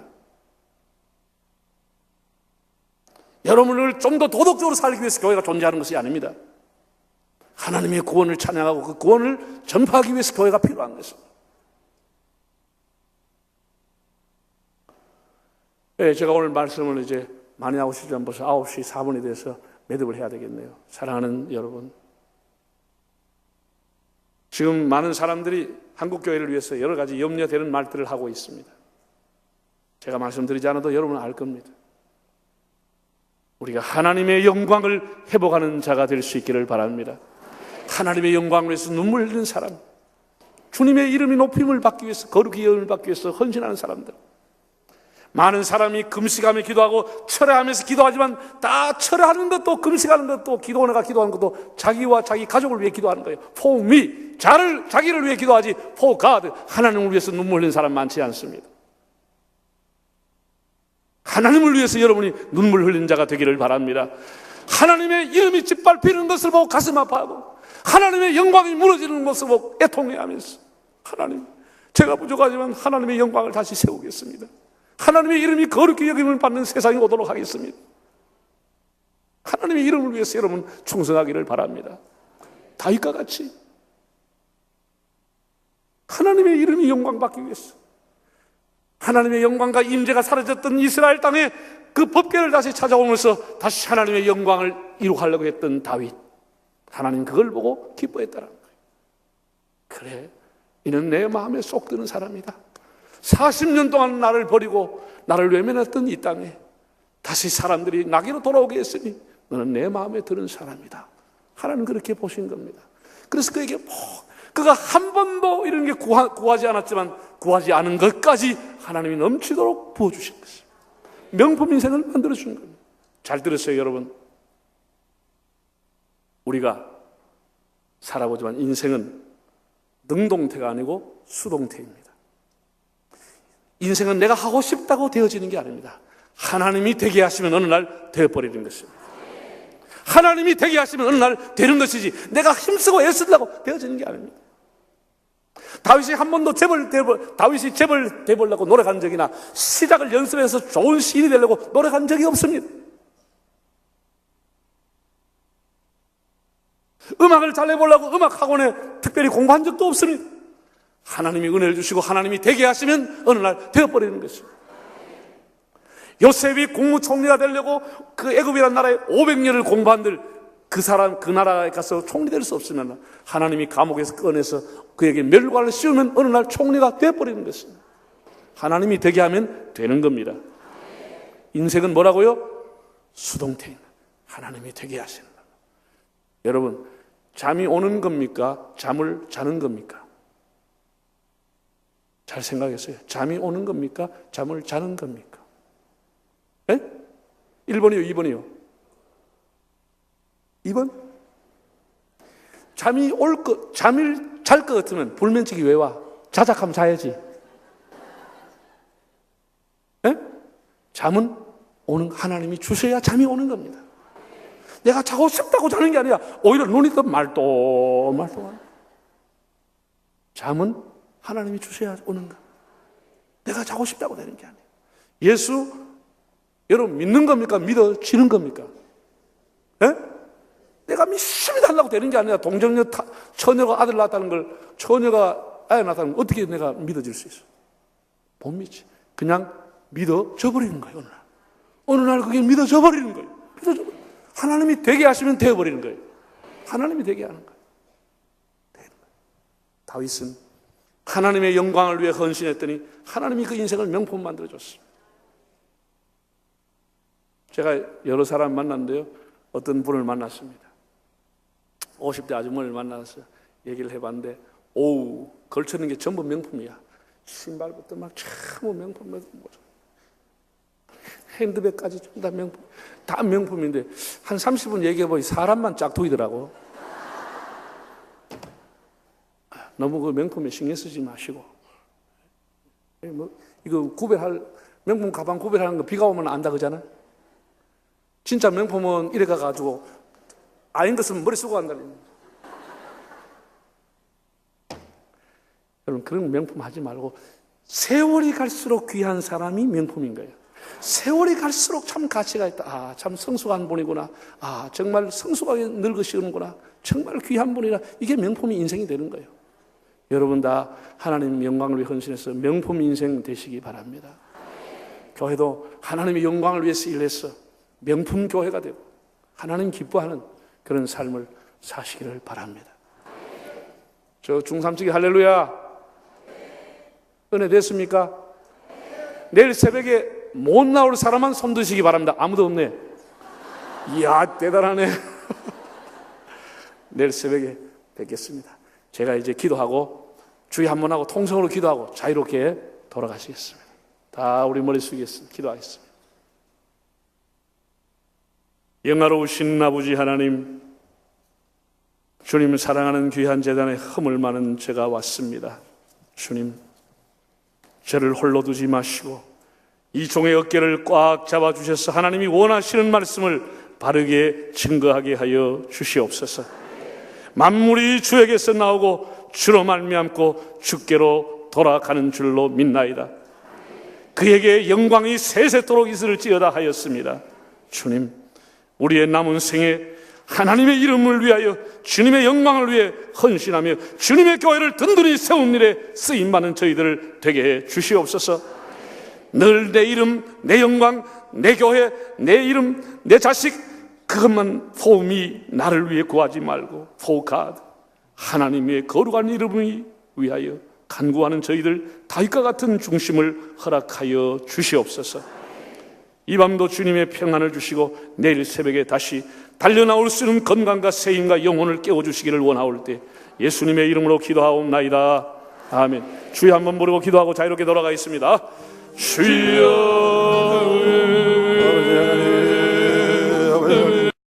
여러분을 좀 더 도덕적으로 살기 위해서 교회가 존재하는 것이 아닙니다. 하나님의 구원을 찬양하고 그 구원을 전파하기 위해서 교회가 필요한 것입니다. 네, 제가 오늘 말씀을 이제 많이 하고 싶지 않아서 벌써 9시 4분이 돼서 매듭을 해야 되겠네요. 사랑하는 여러분, 지금 많은 사람들이 한국교회를 위해서 여러 가지 염려되는 말들을 하고 있습니다. 제가 말씀드리지 않아도 여러분은 알 겁니다. 우리가 하나님의 영광을 회복하는 자가 될 수 있기를 바랍니다. 하나님의 영광을 위해서 눈물 흘리는 사람, 주님의 이름이 높임을 받기 위해서, 거룩히 여김을 받기 위해서 헌신하는 사람들. 많은 사람이 금식하며 기도하고 철회하면서 기도하지만 다 철회하는 것도 금식하는 것도 기도원회가 기도하는 것도 자기와 자기 가족을 위해 기도하는 거예요. For me, 자기를 위해 기도하지 For God, 하나님을 위해서 눈물 흘리는 사람 많지 않습니다. 하나님을 위해서 여러분이 눈물 흘리는 자가 되기를 바랍니다. 하나님의 이름이 짓밟히는 것을 보고 가슴 아파하고 하나님의 영광이 무너지는 것을 보고 애통해하면서 하나님, 제가 부족하지만 하나님의 영광을 다시 세우겠습니다. 하나님의 이름이 거룩히 여김을 받는 세상이 오도록 하겠습니다. 하나님의 이름을 위해서 여러분 충성하기를 바랍니다. 다윗과 같이 하나님의 이름이 영광받기 위해서, 하나님의 영광과 임재가 사라졌던 이스라엘 땅에 그 법궤를 다시 찾아오면서 다시 하나님의 영광을 이룩하려고 했던 다윗, 하나님 그걸 보고 기뻐했다는 거예요. 그래, 이는 내 마음에 쏙 드는 사람이다. 40년 동안 나를 버리고 나를 외면했던 이 땅에 다시 사람들이 나게로 돌아오게 했으니 너는 내 마음에 드는 사람이다. 하나님 그렇게 보신 겁니다. 그래서 그에게 그가 한 번도 이런 게 구하지 않았지만 구하지 않은 것까지 하나님이 넘치도록 부어주신 것입니다. 명품 인생을 만들어준 겁니다. 잘 들으세요, 여러분. 우리가 살아보지만 인생은 능동태가 아니고 수동태입니다. 인생은 내가 하고 싶다고 되어지는 게 아닙니다. 하나님이 되게 하시면 어느 날 되어버리는 것입니다. 하나님이 되게 하시면 어느 날 되는 것이지 내가 힘쓰고 애쓰려고 되어지는 게 아닙니다. 다윗이 한 번도 다윗이 재벌 되보려고 노력한 적이나 시작을 연습해서 좋은 시인이 되려고 노력한 적이 없습니다. 음악을 잘 해보려고 음악 학원에 특별히 공부한 적도 없습니다. 하나님이 은혜를 주시고 하나님이 되게 하시면 어느 날 되어버리는 것입니다. 요셉이 국무총리가 되려고 그 애굽이라는 나라에 500년을 공부한들 그 나라에 가서 총리 될 수 없으면 하나님이 감옥에서 꺼내서 그에게 멸관을 씌우면 어느 날 총리가 되어버리는 것입니다. 하나님이 되게 하면 되는 겁니다. 인생은 뭐라고요? 수동태인 하나님이 되게 하시는 겁니다. 여러분, 잠이 오는 겁니까? 잠을 자는 겁니까? 잘 생각했어요. 잠이 오는 겁니까? 잠을 자는 겁니까? 예? 1번이요, 2번이요? 2번? 잠을 잘 것 같으면 불면증이 왜 와? 자작하면 자야지. 예? 잠은 오는, 하나님이 주셔야 잠이 오는 겁니다. 내가 자고 싶다고 자는 게 아니라 오히려 눈이 더 말똥말똥. 잠은 하나님이 주셔야 오는 거. 내가 자고 싶다고 되는 게 아니에요. 예수 여러분 믿는 겁니까? 믿어지는 겁니까? 예? 내가 믿습니다 하려고 되는 게 아니라 동정녀 처녀가 아들 낳았다는 걸, 처녀가 아이 낳았다는 걸 어떻게 내가 믿어질 수 있어? 못 믿지. 그냥 믿어져 버리는 거예요. 어느 날 그게 믿어져 버리는 거예요. 하나님이 되게 하시면 되어버리는 거예요. 하나님이 되게 하는 거예요. 다윗은 하나님의 영광을 위해 헌신했더니 하나님이 그 인생을 명품 만들어줬습니다. 제가 여러 사람 만났는데요, 어떤 분을 만났습니다. 50대 아주머니를 만나서 얘기를 해봤는데, 오우, 걸쳐있는 게 전부 명품이야. 신발부터 막 전부 명품, 핸드백까지 전부 다 명품, 다 명품인데 한 30분 얘기해보니 사람만 짝퉁이더라고. 너무 그 명품에 신경 쓰지 마시고, 이거 명품 가방 구별하는 거 비가 오면 안다 그러잖아. 진짜 명품은 이래 가가지고 아닌 것은 머리 쓰고 간다는 거예요. 여러분, 그런 명품 하지 말고 세월이 갈수록 귀한 사람이 명품인 거예요. 세월이 갈수록 참 가치가 있다. 아, 참 성숙한 분이구나. 아, 정말 성숙하게 늙으시는구나. 정말 귀한 분이라. 이게 명품이 인생이 되는 거예요. 여러분 다 하나님 영광을 위해 헌신해서 명품 인생 되시기 바랍니다. 교회도 하나님의 영광을 위해서 일해서 명품 교회가 되고 하나님 기뻐하는 그런 삶을 사시기를 바랍니다. 저 중3치기 할렐루야. 은혜 됐습니까? 내일 새벽에 못 나올 사람만 손 드시기 바랍니다. 아무도 없네. 이야, 대단하네. 내일 새벽에 뵙겠습니다. 제가 이제 기도하고 주의 한 번 하고 통성으로 기도하고 자유롭게 돌아가시겠습니다. 다 우리 머리 숙이겠습니다. 기도하겠습니다. 영화로우신 아버지 하나님, 주님을 사랑하는 귀한 제단에 허물 많은 제가 왔습니다. 주님, 저를 홀로 두지 마시고 이 종의 어깨를 꽉 잡아주셔서 하나님이 원하시는 말씀을 바르게 증거하게 하여 주시옵소서. 만물이 주에게서 나오고 주로 말미암고 주께로 돌아가는 줄로 믿나이다. 그에게 영광이 세세토록 있을지어다 하였습니다. 주님, 우리의 남은 생에 하나님의 이름을 위하여 주님의 영광을 위해 헌신하며 주님의 교회를 든든히 세운 일에 쓰임받는 저희들을 되게 해 주시옵소서. 늘 내 이름, 내 영광, 내 교회, 내 이름, 내 자식, 그것만 포함이 나를 위해 구하지 말고 For God, 하나님의 거룩한 이름을 위하여 간구하는 저희들 다윗과 같은 중심을 허락하여 주시옵소서. 이 밤도 주님의 평안을 주시고 내일 새벽에 다시 달려나올 수 있는 건강과 세임과 영혼을 깨워주시기를 원하올 때 예수님의 이름으로 기도하옵나이다. 아멘. 주여 한번 부르고 기도하고 자유롭게 돌아가겠습니다. 주여